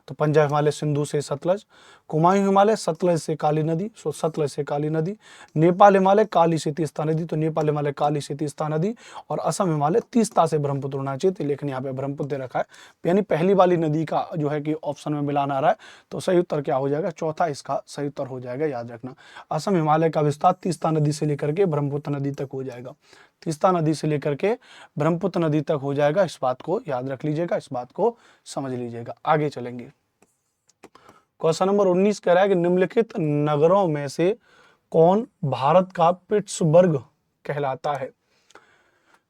A: तो पंजाब हिमालय सिंधु से सतलज, कुमायूं हिमालय सतलज से काली नदी, सो सतलज से काली नदी, नेपाल हिमालय काली से तीस्ता नदी, तो नेपाल हिमालय काली से तीस्ता नदी, और असम हिमालय तीस्ता से ब्रह्मपुत्र होना चाहिए, लेकिन यहाँ पे ब्रह्मपुत्र दे रखा है, यानी पहली वाली नदी का जो है कि ऑप्शन में मिलान आ रहा है। तो सही उत्तर क्या हो जाएगा, चौथा इसका सही उत्तर हो जाएगा, याद रखना। असम हिमालय का विस्तार तीस्ता नदी से लेकर के ब्रह्मपुत्र नदी तक हो जाएगा, तीस्ता नदी से लेकर के ब्रह्मपुत्र नदी तक हो जाएगा। इस बात को याद रख लीजिएगा, इस बात को समझ लीजिएगा। आगे चलेंगे, क्वेश्चन नंबर 19 कह रहा है कि निम्नलिखित नगरों में से कौन भारत का पिट्सबर्ग कहलाता है।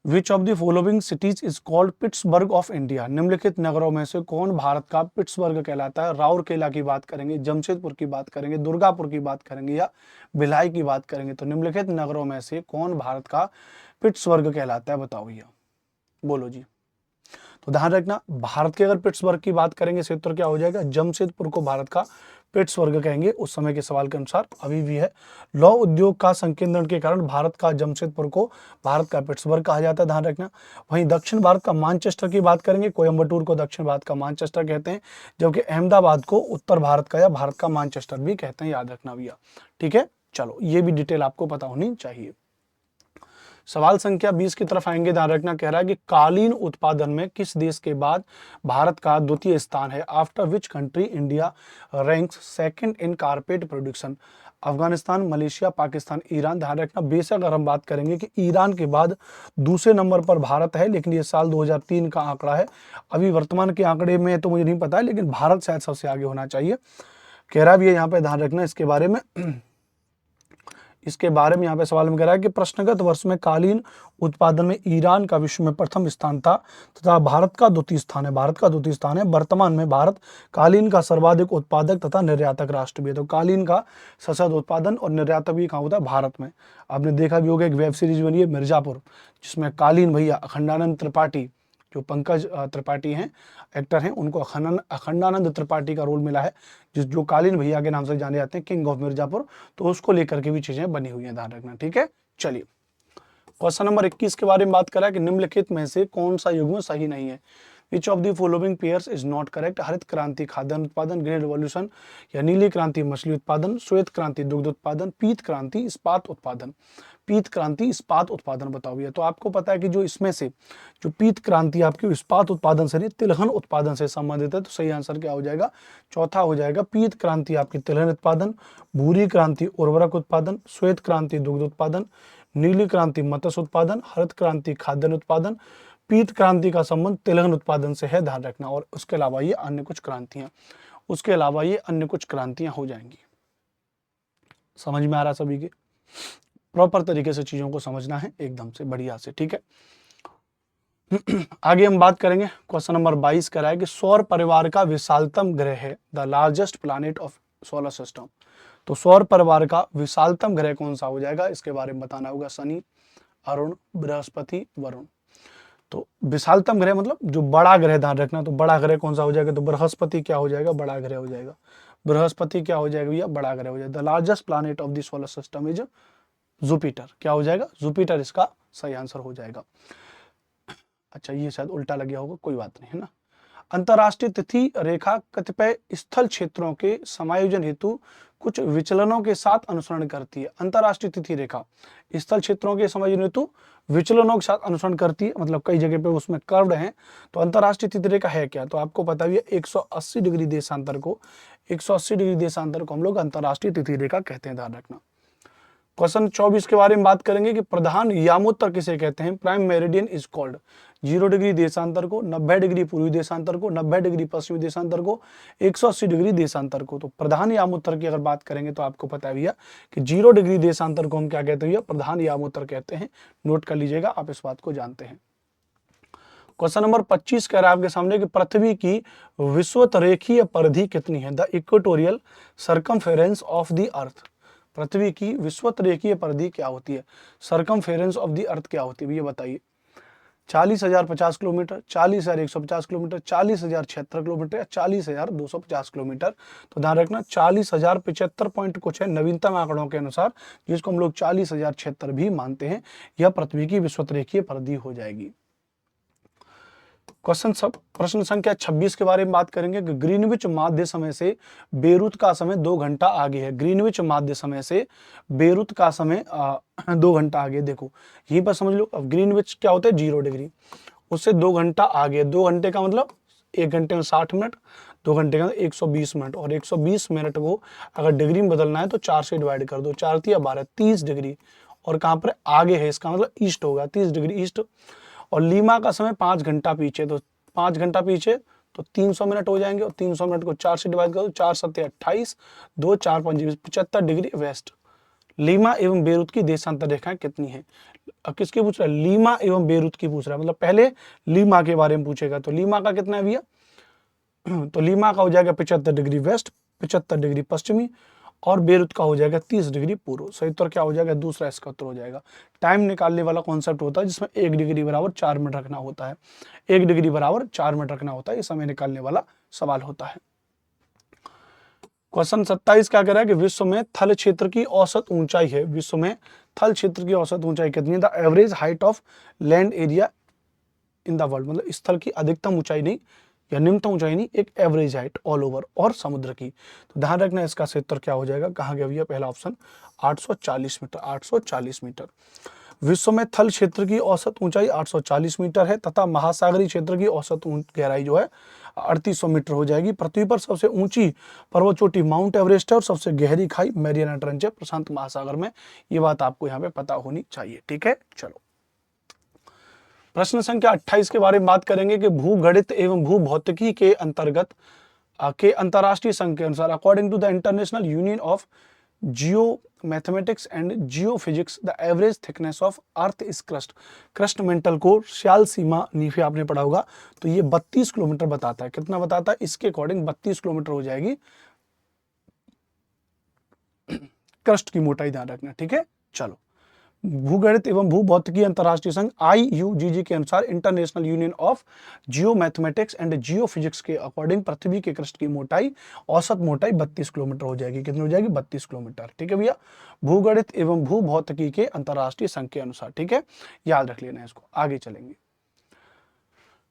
A: Which of the following cities is called Pittsburgh of India. निम्नलिखित नगरों में से कौन भारत का पिट्सबर्ग कहलाता है। राउरकेला की बात करेंगे, जमशेदपुर की बात करेंगे, दुर्गापुर की बात करेंगे या भिलाई की बात करेंगे। तो निम्नलिखित नगरों में से कौन भारत का पिट्सबर्ग कहलाता है, बताओ भैया, बोलो जी। तो ध्यान रखना, भारत के अगर पिट्सबर्ग की बात करेंगे इसका उत्तर क्या हो जाएगा, जमशेदपुर को भारत का पिट्सबर्ग कहेंगे। उस समय के सवाल के अनुसार अभी भी है। लौह उद्योग का संकेंद्रण के कारण भारत का जमशेदपुर को भारत का पिट्सबर्ग कहा जाता है, ध्यान रखना। वहीं दक्षिण भारत का मानचेस्टर की बात करेंगे, कोयम्बटूर को दक्षिण भारत का मानचेस्टर कहते हैं, जबकि अहमदाबाद को उत्तर भारत का या भारत का मानचेस्टर भी कहते हैं, याद रखना भैया, ठीक है। चलो, ये भी डिटेल आपको पता होनी चाहिए। सवाल संख्या 20 की तरफ आएंगे, ध्यान रखना। कह रहा है कि कालीन उत्पादन में किस देश के बाद भारत का द्वितीय स्थान है। After which country India ranks second in carpet production. Afghanistan, Malaysia, Pakistan, Iran. ध्यान रखना, बेशक अगर हम बात करेंगे कि ईरान के बाद दूसरे नंबर पर भारत है, लेकिन ये साल 2003 का आंकड़ा है। अभी वर्तमान के आंकड़े में तो मुझे नहीं पता है, लेकिन भारत शायद सबसे आगे होना चाहिए। कह रहा भी है यहाँ पे, ध्यान रखना इसके बारे में। यहाँ पे सवाल में कह रहा है कि प्रश्नगत वर्ष में कालीन उत्पादन में ईरान का विश्व में प्रथम स्थान था तथा भारत का द्वितीय स्थान है। वर्तमान में भारत कालीन का सर्वाधिक उत्पादक तथा निर्यातक राष्ट्र भी है। तो कालीन का सशद उत्पादन और निर्यातक भी कहाँ होता है, भारत में। आपने देखा भी होगा, एक वेब सीरीज बनी है मिर्जापुर, जिसमें कालीन भैया अखंडानंद त्रिपाठी, जो पंकज त्रिपाठी हैं, एक्टर हैं, उनको अखंडानंद त्रिपाठी का रोल मिला है, जो कालीन भैया के नाम से जाने जाते हैं, किंग ऑफ मिर्जापुर। तो उसको लेकर के भी चीजें बनी हुई हैं, ध्यान रखना, ठीक है। चलिए, क्वेश्चन नंबर 21 के बारे में बात करा कि निम्नलिखित में से कौन सा युग्म सही नहीं है। Which of the following pairs is not correct. हरित क्रांति खाद्यान्न उत्पादन, ग्रीन रिवॉल्यूशन या नीली क्रांति मछली उत्पादन, श्वेत क्रांति दुग्ध उत्पादन, पीत क्रांति इस्पात उत्पादन। पीत क्रांति इस्पात उत्पादन बताओ भैया। तो आपको पता है कि जो इसमें से जो पीत क्रांति आपकी इस्पात उत्पादन से नहीं, तिलहन उत्पादन से संबंधित है। तो सही आंसर क्या हो जाएगा, चौथा हो जाएगा। पीत क्रांति आपकी तिलहन उत्पादन, भूरी क्रांति उर्वरक उत्पादन, श्वेत क्रांति दुग्ध उत्पादन, नीली क्रांति मत्स्य उत्पादन, हरित क्रांति खाद्यान्न उत्पादन, पीत क्रांति का संबंध तिलहन उत्पादन से है, ध्यान रखना। और उसके अलावा ये अन्य कुछ क्रांतियां हो जाएंगी। समझ में आ रहा सभी के? प्रॉपर तरीके से चीजों को समझना है, एकदम से बढ़िया से, ठीक है। आगे हम बात करेंगे, क्वेश्चन नंबर 22 कह रहा है कि सौर परिवार का विशालतम ग्रह है, the largest planet of solar system. तो सौर परिवार का विशालतम ग्रह कौन सा हो जाएगा, इसके बारे में बताना होगा। शनि, अरुण, बृहस्पति, वरुण। तो विशालतम ग्रह मतलब जो बड़ा ग्रह, ध्यान रखना। तो बड़ा ग्रह कौन सा हो जाएगा, तो बृहस्पति क्या हो जाएगा, बड़ा ग्रह हो जाएगा। बृहस्पति क्या हो जाएगा भैया, बड़ा ग्रह हो जाएगा। The largest planet of the solar system is Jupiter. क्या हो जाएगा, जुपिटर इसका सही आंसर हो जाएगा। अच्छा, ये शायद उल्टा लग गया होगा, कोई बात नहीं, है ना। अंतरराष्ट्रीय तिथि रेखा कतिपय स्थल क्षेत्रों के समायोजन हेतु कुछ विचलनों के साथ अनुसरण करती है। अंतरराष्ट्रीय तिथि रेखा स्थल क्षेत्रों के समायोजन हेतु विचलनों के साथ अनुसरण करती है, मतलब कई जगह पे उसमें कर्व्ड है। तो अंतरराष्ट्रीय तिथि रेखा है क्या, तो आपको पता भी है 180 डिग्री देशांतर को हम लोग अंतरराष्ट्रीय तिथि रेखा कहते हैं, ध्यान रखना। क्वेश्चन 24 के बारे में बात करेंगे कि प्रधान यामोत्तर किसे कहते हैं। Prime meridian is called. 0 degree देशांतर को, 90 डिग्री पूर्वी देशांतर को, 90 डिग्री पश्चिमी देशांतर को, 180 डिग्री देशांतर को। तो प्रधान यामोत्तर की अगर बात करेंगे तो आपको पता है भैया कि 0 डिग्री देशांतर को हम क्या कहते हैं, प्रधान यामोत्तर कहते हैं। नोट कर लीजिएगा, आप इस बात को जानते हैं। क्वेश्चन नंबर 25 कह रहा है आपके सामने कि पृथ्वी की विषुवतरेखीय परिधि कितनी है? The equatorial circumference of the earth. पृथ्वी की विषुवतरेखीय परिधि क्या होती है? सर्कमफेरेंस ऑफ द अर्थ क्या होती है ये बताइए। 40,050 किलोमीटर, 40,150 किलोमीटर, 40,076 किलोमीटर या 40,250 किलोमीटर। तो ध्यान रखना 40,075 पॉइंट कुछ है नवीनतम आंकड़ों के अनुसार, जिसको हम लोग 40,076 भी मानते हैं। यह पृथ्वी की विषुवतरेखीय परिधि हो जाएगी। प्रश्न संख्या 26 के बारे में बात करेंगे कि ग्रीनविच माध्य समय से बेरूत का समय 2 घंटा आगे है। ग्रीनविच माध्य समय से बेरूत का समय 2 घंटा आगे। देखो यहीं पर समझ लो, अब ग्रीनविच क्या होता है 0 डिग्री, उससे 2 घंटा आगे। 2 घंटे का मतलब 1 घंटे में 60 मिनट, 2 घंटे का 120 मिनट, और 120 मिनट को अगर डिग्री में बदलना है तो 4 से डिवाइड कर दो, 4 या 12, 30 डिग्री। और कहाँ पर आगे है, इसका मतलब ईस्ट होगा, 30 डिग्री ईस्ट। और लीमा का समय 5 घंटा पीछे, तो 5 घंटा पीछे तो 300 मिनट हो जाएंगे, और 300 मिनट को 4 से डिवाइड करो, 4 7 28, 2 4 5 75 डिग्री वेस्ट। लीमा एवं बेरूत की देशांतर रेखाएं कितनी है? अब किसकी पूछ रहा है? लीमा एवं बेरूत की पूछ रहा है, मतलब पहले लीमा के बारे में पूछेगा। तो लीमा का कितना है भैया? तो लीमा का हो जाएगा 75 डिग्री वेस्ट, 75 डिग्री पश्चिमी, और बेरूत का हो जाएगा 30 डिग्री पूर्व। सही उत्तर क्या हो जाएगा? दूसरा इसका उत्तर हो जाएगा। टाइम निकालने वाला कॉन्सेप्ट होता है जिसमें 1 डिग्री बराबर 4 मिनट रखना होता है। 1 डिग्री बराबर 4 मिनट रखना होता है, ये समय निकालने वाला सवाल होता है। क्वेश्चन 27 क्या कह रहा है कि विश्व में थल क्षेत्र की औसत ऊंचाई है। विश्व में थल क्षेत्र की औसत ऊंचाई कितनी है? The average height of land area in the world, मतलब स्थल की अधिकतम ऊंचाई नहीं या निम्नतम ऊंचाई नहीं, एक एवरेज हाइट ऑल ओवर और समुद्र की। तो ध्यान रखना इसका सही उत्तर क्या हो जाएगा? कहाँ गया भैया? पहला ऑप्शन 840 मीटर। 840 मीटर। विश्व में थल क्षेत्र की औसत ऊंचाई 840 मीटर है तथा महासागरीय क्षेत्र की औसत गहराई जो है 3800 मीटर हो जाएगी। पृथ्वी पर सबसे ऊंची पर्वत चोटी माउंट एवरेस्ट है और सबसे गहरी खाई मैरियाना ट्रेंच है प्रशांत महासागर में। ये बात आपको यहाँ पे पता होनी चाहिए। ठीक है, चलो प्रश्न संख्या 28 के बारे में बात करेंगे कि भूगणित एवं भूभौतिकी के अंतर्गत के अंतरराष्ट्रीय संघ के अनुसार according to the international union of geomathematics and geophysics the average thickness of earth is crust. Crust mantle core sial sima nife आपने पढ़ा होगा, तो ये 32 किलोमीटर बताता है। कितना बताता है? इसके अकॉर्डिंग 32 किलोमीटर हो जाएगी क्रस्ट की मोटाई, ध्यान रखना। ठीक है, चलो भूगणित एवं भूभौतिकी अंतरराष्ट्रीय संघ IUGG के अनुसार international union of geomathematics and Jio physics के अकॉर्डिंग पृथ्वी के क्रस्ट की मोटाई, औसत मोटाई 32 किलोमीटर हो जाएगी। कितनी हो जाएगी? 32 किलोमीटर। ठीक है भैया, भूगणित एवं भूभौतिकी के अंतरराष्ट्रीय संघ के अनुसार। ठीक है, याद रख लेना इसको। आगे चलेंगे।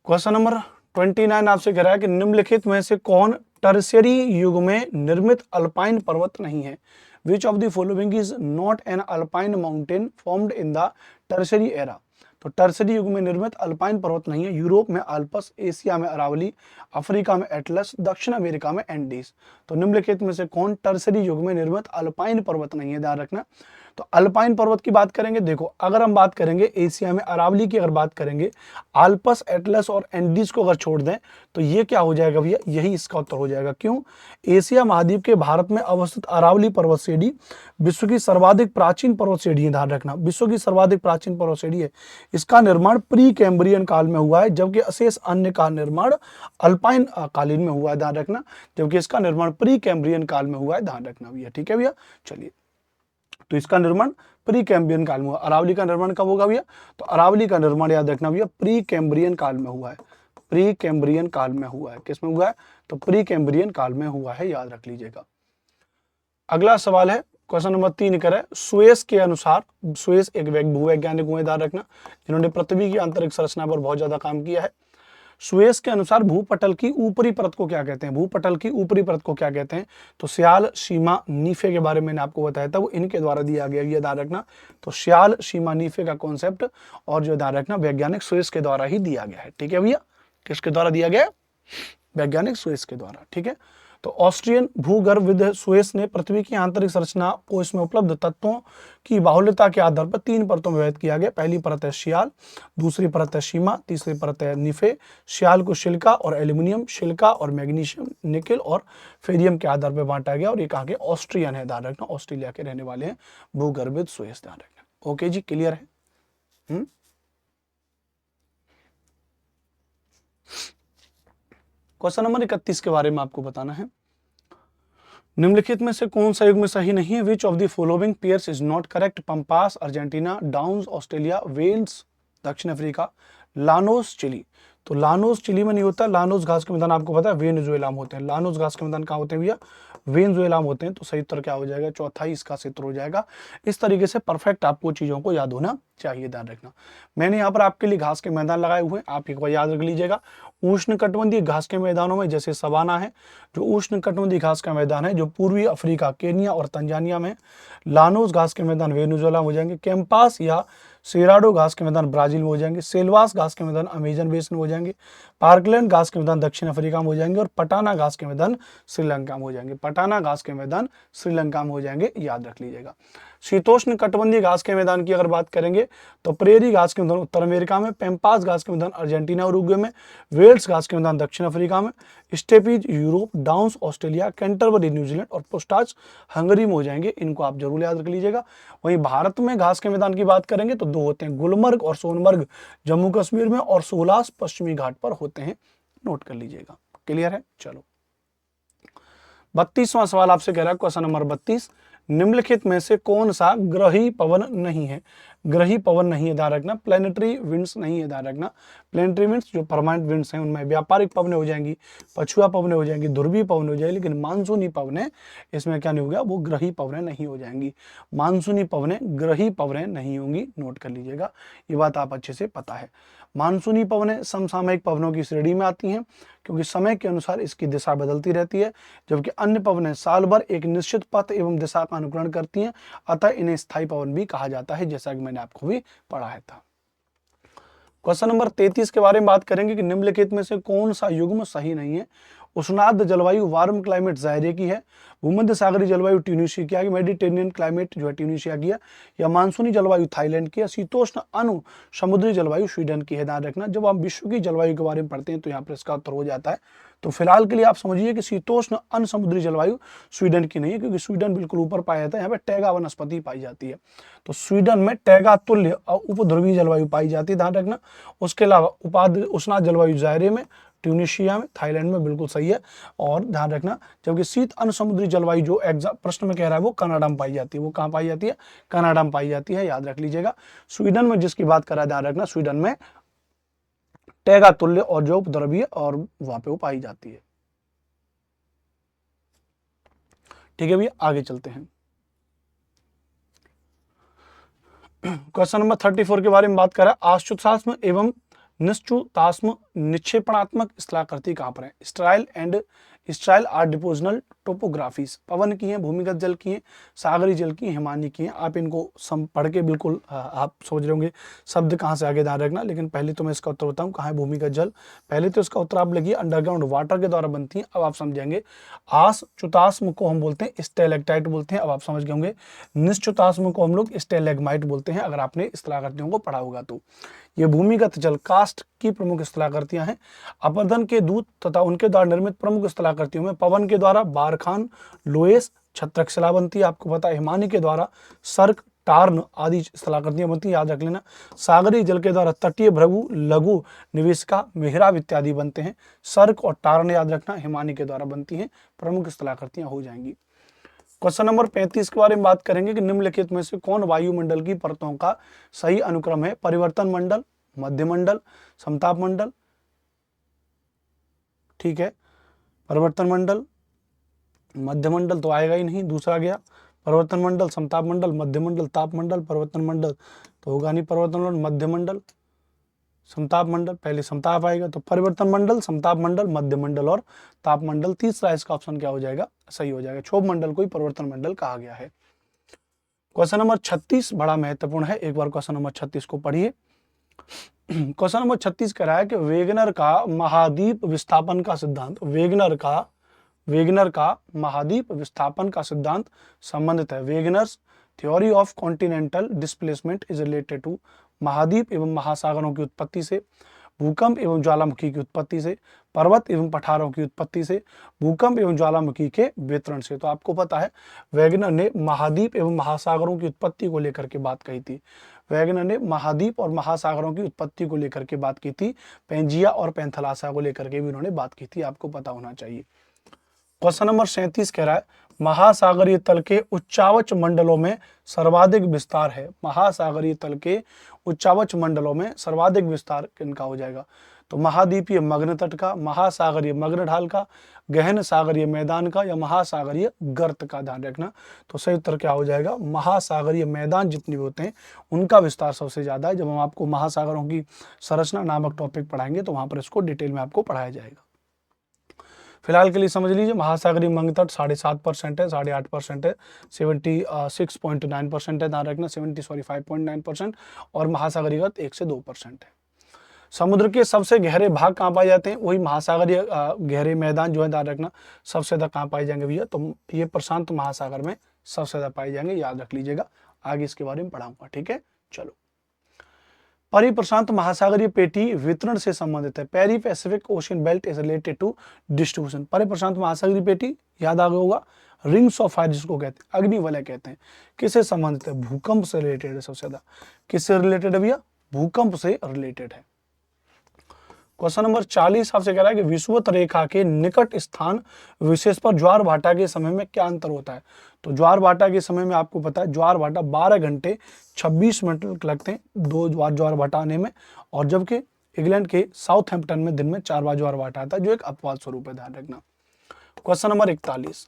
A: क्वेश्चन नंबर 29 आपसे कह रहा है कि निम्नलिखित में से कौन टर्शियरी युग में निर्मित अल्पाइन पर्वत नहीं है? Which of the following is not an alpine mountain formed in the tertiary era? तो टर्सरी युग में निर्मित अल्पाइन पर्वत नहीं है। यूरोप में अल्पस, एशिया में अरावली, अफ्रीका में एटलस, दक्षिण अमेरिका में एंडीज। तो निम्नलिखित में से कौन टर्सरी युग में निर्मित अल्पाइन पर्वत नहीं है? ध्यान रखना। तो अल्पाइन पर्वत की बात करेंगे, देखो अगर हम बात करेंगे एशिया में अरावली की, अगर बात करेंगे आल्पस, एटलस और एंडीज को अगर छोड़ दें तो ये क्या हो जाएगा भैया? यही इसका उत्तर हो जाएगा। क्यों? एशिया महाद्वीप के भारत में अवस्थित अरावली पर्वत श्रेणी विश्व की सर्वाधिक प्राचीन पर्वत श्रेणी है। ध्यान रखना, विश्व की सर्वाधिक प्राचीन पर्वत श्रेणी है। इसका निर्माण प्री कैम्ब्रियन काल में हुआ है, जबकि अशेष अन्य का निर्माण अल्पाइन कालीन में हुआ है। ध्यान रखना, जबकि इसका निर्माण प्री कैम्ब्रियन काल में हुआ है। ध्यान रखना भैया। ठीक है भैया, चलिए तो इसका निर्माण प्री कैम्ब्रियन काल में हुआ। अरावली का निर्माण कब होगा भैया? तो अरावली का निर्माण याद रखना भैया प्री कैम्ब्रियन काल में हुआ है। प्री कैम्ब्रियन काल में हुआ है। किसमें हुआ है? तो प्री कैम्ब्रियन काल में हुआ है, याद रख लीजिएगा। अगला सवाल है क्वेश्चन नंबर 3 करे सुएस के अनुसार। सुएस एक भूवैज्ञानिक हुए, ध्यान रखना, जिन्होंने पृथ्वी की आंतरिक संरचना पर बहुत ज्यादा काम किया है। सुएस के अनुसार भूपटल की ऊपरी परत को क्या कहते हैं? भूपटल की ऊपरी परत को क्या कहते हैं? तो श्याल, सीमा, नीफे के बारे में मैंने आपको बताया था, वो इनके द्वारा दिया गया, ये ध्यान रखना। तो श्याल, सीमा, नीफे का कॉन्सेप्ट और जो ध्यान रखना वैज्ञानिक सुएस के द्वारा ही दिया गया है। ठीक है भैया, किसके द्वारा दिया गया? वैज्ञानिक सुएस के द्वारा। ठीक है, तो ऑस्ट्रियन भूगर्भविद सुएस ने पृथ्वी की आंतरिक संरचना को इसमें उपलब्ध तत्वों की बाहुल्यता के आधार पर 3 परतों में विभाजित किया गया। पहली परत है श्याल, दूसरी परत है सीमा, तीसरी परत है निफे। श्याल को सिलिका और एल्यूमिनियम, सिलिका और मैग्नीशियम, निकेल और फेरियम के आधार पर बांटा गया। और ये कहाँ के? ऑस्ट्रियन है, ध्यान रखना, ऑस्ट्रेलिया के रहने वाले हैं भूगर्भविद सुएस, ध्यान रखना। ओके जी, क्लियर है? क्वेश्चन नंबर 31 के बारे में आपको बताना है। निम्नलिखित में से कौन सा युग्म सही नहीं है? Which of the following pairs is not correct? Pampas Argentina, downs Australia, velds दक्षिण अफ्रीका, लानोस चिली। तो लानोस चिली में नहीं होता, लानोस घास के मैदान आपको पता है वेनेजुएला में होते हैं। लानोस घास के मैदान कहाँ होते हैं भैया? वेनेजुएला में होते हैं। तो सही उत्तर क्या हो जाएगा? चौथा ही इसका सही उत्तर हो जाएगा। इस तरीके से परफेक्ट आपको चीजों को याद होना चाहिए, ध्यान रखना। मैंने यहाँ पर आपके लिए घास के मैदान लगाए हुए हैं, आप एक बार याद रख लीजिएगा। उष्ण कटिबंधीय घास के मैदानों में जैसे सवाना है, जो उष्ण कटिबंधीय घास का मैदान है जो पूर्वी अफ्रीका, केनिया और तंजानिया में। लानोस घास के मैदान वेनेजुएला में हो जाएंगे। कैंपास या सेराडो घास के मैदान ब्राजील में हो जाएंगे। सेल्वास घास के मैदान अमेजन बेसिन में हो जाएंगे। पार्कलैंड घास के मैदान दक्षिण अफ्रीका में हो जाएंगे। और पटाना घास के मैदान श्रीलंका में हो जाएंगे। पटाना घास के मैदान श्रीलंका में हो जाएंगे, याद रख लीजिएगा। शीतोष्ण कटिबंधीय घास के मैदान की अगर बात करेंगे तो प्रेरी घास के मैदान उत्तर अमेरिका में, पैम्पास घास के मैदान अर्जेंटीना और उरुग्वे में, वेल्स घास के मैदान दक्षिण अफ्रीका में, steppes Europe, downs Australia, Canterbury New Zealand और पोस्टाच हंगरी में हो जाएंगे। इनको आप जरूर याद रख लीजिएगा। वहीं भारत में घास के मैदान की बात करेंगे तो दो होते हैं, गुलमर्ग और सोनमर्ग जम्मू कश्मीर में, और सोलास पश्चिमी घाट पर होते हैं, नोट कर लीजिएगा। क्लियर है? चलो 32वां सवाल आपसे कह रहा है, क्वेश्चन नंबर 32, निम्नलिखित में से कौन सा ग्रही पवन नहीं है? ग्रही पवन नहीं है, ध्यान रखना। प्लेनेटरी विंड्स नहीं है, ध्यान रखना। प्लेनेटरी विंड्स जो परमानेंट विंड्स हैं उनमें व्यापारिक पवनें हो जाएंगी, पछुआ पवनें हो जाएंगी, ध्रुवीय पवनें हो जाएगी, लेकिन मानसूनी पवनें इसमें क्या नहीं होगा? वो ग्रही पवनें नहीं हो जाएंगी। मानसूनी पवनें ग्रही पवनें नहीं होंगी, नोट कर लीजिएगा। ये बात आप अच्छे से पता है। मानसूनी पवनें समसामयिक पवनों की श्रेणी में आती हैं क्योंकि समय के अनुसार इसकी दिशा बदलती रहती है, जबकि अन्य पवनें साल भर एक निश्चित पथ एवं दिशा का अनुकरण करती हैं, अतः इन्हें स्थायी पवन भी कहा जाता है, जैसा कि मैंने आपको भी पढ़ाया था। क्वेश्चन नंबर 33 के बारे में बात करेंगे कि निम्नलिखित में से कौन सा युग्म सही नहीं है? उष्णार्ध जलवायु वार्म क्लाइमेट जायरे की है, भूमध्य सागरीय जलवायु ट्यूनीशिया की है, मेडिटेरेनियन क्लाइमेट जो है ट्यूनीशिया की है, या मानसूनी जलवायु थाईलैंड की है, शीतोष्ण अनु समुद्री जलवायु स्वीडन की है। ध्यान रखना, जब हम विश्व की जलवायु के बारे में पढ़ते हैं तो यहाँ पर इसका उत्तर हो जाता है। तो फिलहाल के लिए आप समझिए कि शीतोष्ण अन समुद्री जलवायु स्वीडन की नहीं है, क्योंकि स्वीडन बिल्कुल ऊपर पाया जाता है, यहाँ पे टैगा वनस्पति पाई जाती है। तो स्वीडन में टैगा तुल्य उपध्रुवीय जलवायु पाई जाती है, ध्यान रखना। उसके अलावा उपाध्य उष्ण जलवायु जायरे में, ट्यूनीशिया में, थाईलैंड में, बिल्कुल सही है। और ध्यान रखना, जबकि शीत अन समुद्री जलवायु जो प्रश्न में कह रहा है वो कनाडा में पाई जाती है। वो कहाँ पाई जाती है? कनाडा में पाई जाती है, याद रख लीजिएगा। स्वीडन में जिसकी बात कर रहा है, ध्यान रखना, स्वीडन में टैगा तुल्य और जो उपद्रवीय और वहां पे वो पाई जाती है। ठीक है भैया, आगे चलते हैं। क्वेश्चन नंबर 34 के बारे में बात कर रहा है, आश्चुताश्म एवं निश्चुताश्म निक्षेपणात्मक स्थलाकृति कहां पर है? स्ट्राइल आर डिपोजनल टोपोग्राफीज पवन की हैं, भूमिगत जल की हैं, सागरी जल की, हिमानी की हैं। आप इनको पढ़ के बिल्कुल आप सोच रहे होंगे शब्द कहाँ से आगे ध्यान रखना, लेकिन पहले तो मैं इसका उत्तर बताऊं कहाँ है भूमिगत जल। पहले तो इसका उत्तर आप लगिए अंडरग्राउंड वाटर के द्वारा बनती हैं। अब आप समझेंगे आश्चुताश्म को हम बोलते हैं स्टेलेक्टाइट बोलते हैं, अब आप समझ गए होंगे। निश्चुताश्म को हम लोग स्टेलेग्माइट बोलते हैं, अगर आपने स्थलाकृतियों को पढ़ा होगा तो। ये भूमिगत जल कास्ट की प्रमुख स्थलाकृतियां हैं। अपरदन के दूत तथा उनके द्वारा निर्मित प्रमुख स्थलाकृतियों में पवन के द्वारा बारखान, लोएस, छत्रकशिला बनती है, आपको पता है। हिमानी के द्वारा सर्क, टार्न आदि स्थलाकृतियां बनती है, याद रख लेना। सागरी जल के द्वारा तटीय भृगु, लघु निवेशिका, मेहराब इत्यादि बनते हैं। सर्क और टार्न याद रखना हिमानी के द्वारा बनती हैं, प्रमुख स्थलाकृतियां हो जाएंगी। क्वेश्चन नंबर 35 के बारे में बात करेंगे कि निम्नलिखित में से कौन वायुमंडल की परतों का सही अनुक्रम है? परिवर्तन मंडल, मध्यमंडल, समताप मंडल। ठीक है, परिवर्तन मंडल, मध्यमंडल तो आएगा ही नहीं, दूसरा गया परिवर्तन मंडल, समताप मंडल, मध्यमंडल, ताप मंडल। परिवर्तन मंडल तो होगा नहीं, परिवर्तन मंडल, मध्यमंडल, समताप मंडल। पहले समताप आएगा, तो परिवर्तन मंडल, समताप मंडल, मध्य मंडल और ताप मंडल। तीसरा इसका ऑप्शन क्या हो जाएगा? सही हो जाएगा। क्षोभ मंडल को ही परिवर्तन मंडल कहा गया है। क्वेश्चन नंबर 36 बड़ा महत्वपूर्ण है, एक बार क्वेश्चन नंबर 36 को पढ़िए। क्वेश्चन नंबर 36 कह रहा है कि वेगनर का महाद्वीप विस्थापन का सिद्धांत, वेगनर का महाद्वीप विस्थापन का सिद्धांत संबंधित है। Wegener's theory of continental displacement is related to महाद्वीप एवं महासागरों की उत्पत्ति से, भूकंप एवं ज्वालामुखी की उत्पत्ति से, पर्वत एवं पठारों की उत्पत्ति से, भूकंप एवं ज्वालामुखी के वितरण से। तो आपको पता है वेगनर ने महाद्वीप एवं महासागरों की उत्पत्ति को लेकर के बात कही थी। वैगनर ने महाद्वीप और महासागरों की उत्पत्ति को लेकर के बात की थी। पेंजिया और पैंथलासा को लेकर के भी उन्होंने बात की थी, आपको पता होना चाहिए। क्वेश्चन नंबर 37 कह रहा है महासागरीय तल के उच्चावच मंडलों में सर्वाधिक विस्तार है। महासागरीय तल के उच्चावच मंडलों में सर्वाधिक विस्तार किनका हो जाएगा? तो महाद्वीपीय मग्न तट का, महासागरीय मग्न ढाल का, गहन सागरीय मैदान का, या महासागरीय गर्त का। ध्यान रखना। तो सही उत्तर क्या हो जाएगा? महासागरीय मैदान जितने भी होते हैं उनका विस्तार सबसे ज्यादा है। जब हम आपको महासागरों की संरचना नामक टॉपिक पढ़ाएंगे तो वहां पर इसको डिटेल में आपको पढ़ाया जाएगा। फिलहाल के लिए समझ लीजिए महासागरीय मग्न तट 7.5% है, 8.5% है, 76.9% है। ध्यान रखना 5.9%, और महासागरीय गर्त 1 से 2% है। समुद्र के सबसे गहरे भाग कहाँ पाए जाते हैं? वही महासागरीय गहरे मैदान जो है, ध्यान रखना सबसे ज्यादा कहाँ पाए जाएंगे भैया? तो ये प्रशांत महासागर में सबसे ज्यादा पाए जाएंगे, याद रख लीजिएगा। आगे इसके बारे में पढ़ाऊंगा, ठीक है। चलो, परिप्रशांत महासागरीय पेटी वितरण से संबंधित है। Peri pacific ocean belt is related to distribution. परिप्रशांत महासागरीय पेटी याद आ गया होगा, रिंग्स ऑफ फायर जिसको कहते हैं, अग्निवलय कहते हैं। किससे संबंधित है? भूकंप से रिलेटेड है सबसे ज्यादा। किससे रिलेटेड है भैया? भूकंप से रिलेटेड है। क्वेश्चन नंबर 40 आपसे कह रहा है कि विषुवत रेखा के निकट स्थान विशेष पर ज्वार भाटा के समय में क्या अंतर होता है? तो ज्वार भाटा के समय में आपको पता है ज्वार भाटा 12 घंटे 26 मिनट लगते हैं 2 बार ज्वार भाटा आने में, और जबकि इंग्लैंड के साउथहैम्पटन में दिन में 4 बार ज्वार भाटा आता है, जो एक अपवाद स्वरूप है, ध्यान रखना। क्वेश्चन नंबर 41,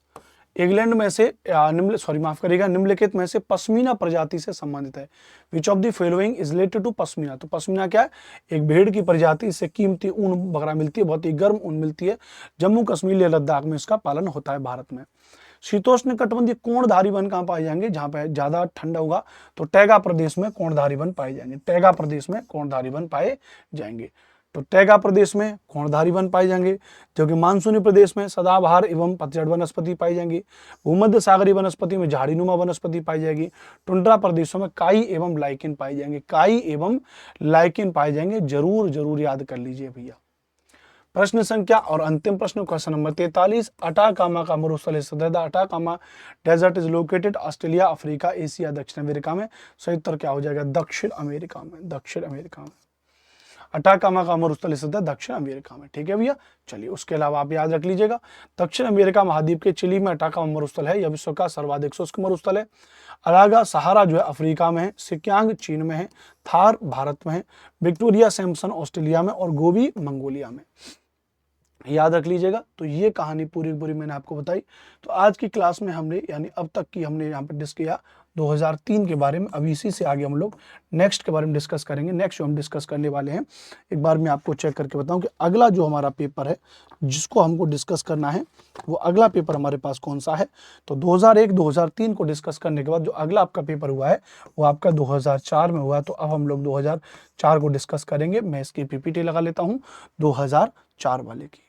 A: इंग्लैंड में से निम्नलिखित में से पश्मीना प्रजाति से संबंधित है। Which of the following is related to pashmina? तो पश्मीना क्या है? एक भेड़ की प्रजाति, इससे कीमती ऊन वगैरह मिलती है, बहुत ही गर्म ऊन मिलती है। जम्मू कश्मीर या लद्दाख में इसका पालन होता है भारत में। शीतोष्ण कटिबंधीय कोणधारी वन कहाँ पाए जाएंगे? जहां पे ज्यादा ठंडा होगा तो टैगा प्रदेश में कोणधारी वन पाए जाएंगे। टैगा प्रदेश में कोणधारी वन पाए जाएंगे। तो टैगा प्रदेश में कोणधारी वन पाए जाएंगे, जबकि मानसूनी प्रदेश में सदाबहार एवं पतझड़ वनस्पति पाई जाएंगी। भूमध्य सागरीय वनस्पति में झाड़ीनुमा वनस्पति पाई जाएगी। टुंड्रा प्रदेशों में काई एवं लाइकिन पाई जाएंगे। काई एवं लाइकिन पाए जाएंगे, जरूर जरूर याद कर लीजिए भैया। प्रश्न संख्या और अंतिम प्रश्न क्वेश्चन नंबर 43, अटाकामा का मरुस्थल स्थित है। Atacama desert is located Australia, Africa, Asia, दक्षिण अमेरिका में। सही उत्तर क्या हो जाएगा? दक्षिण अमेरिका में। दक्षिण अमेरिका में अटाकामा का मरुस्थल स्थित है, दक्षिण अमेरिका में। ठीक है भैया। चलिए, उसके अलावा आप याद रख लीजिएगा, दक्षिण अमेरिका महाद्वीप के चिली में अटाकामा मरुस्थल है। यह विश्व का सर्वाधिक शुष्क मरुस्थल है। अलागा सहारा जो है अफ्रीका में है। सिक्यांग चीन में है। थार भारत में है। विक्टोरिया सैमसन ऑस्ट्रेलिया में, और गोबी मंगोलिया में। याद रख लीजिएगा। तो ये कहानी पूरी पूरी मैंने आपको बताई। तो आज की क्लास में हमने यानी अब तक की हमने यहाँ पे डिस्कस किया 2003 के बारे में। अब इसी से आगे हम लोग नेक्स्ट के बारे में डिस्कस करेंगे। नेक्स्ट जो हम डिस्कस करने वाले हैं, एक बार मैं आपको चेक करके बताऊं कि अगला जो हमारा पेपर है जिसको हमको डिस्कस करना है, वो अगला पेपर हमारे पास कौन सा है। तो 2001-2003 को डिस्कस करने के बाद जो अगला आपका पेपर हुआ है वो आपका 2004 में हुआ। तो अब हम लोग 2004 को डिस्कस करेंगे। मैं इसकी पीपीटी लगा लेता हूँ 2004 वाले की।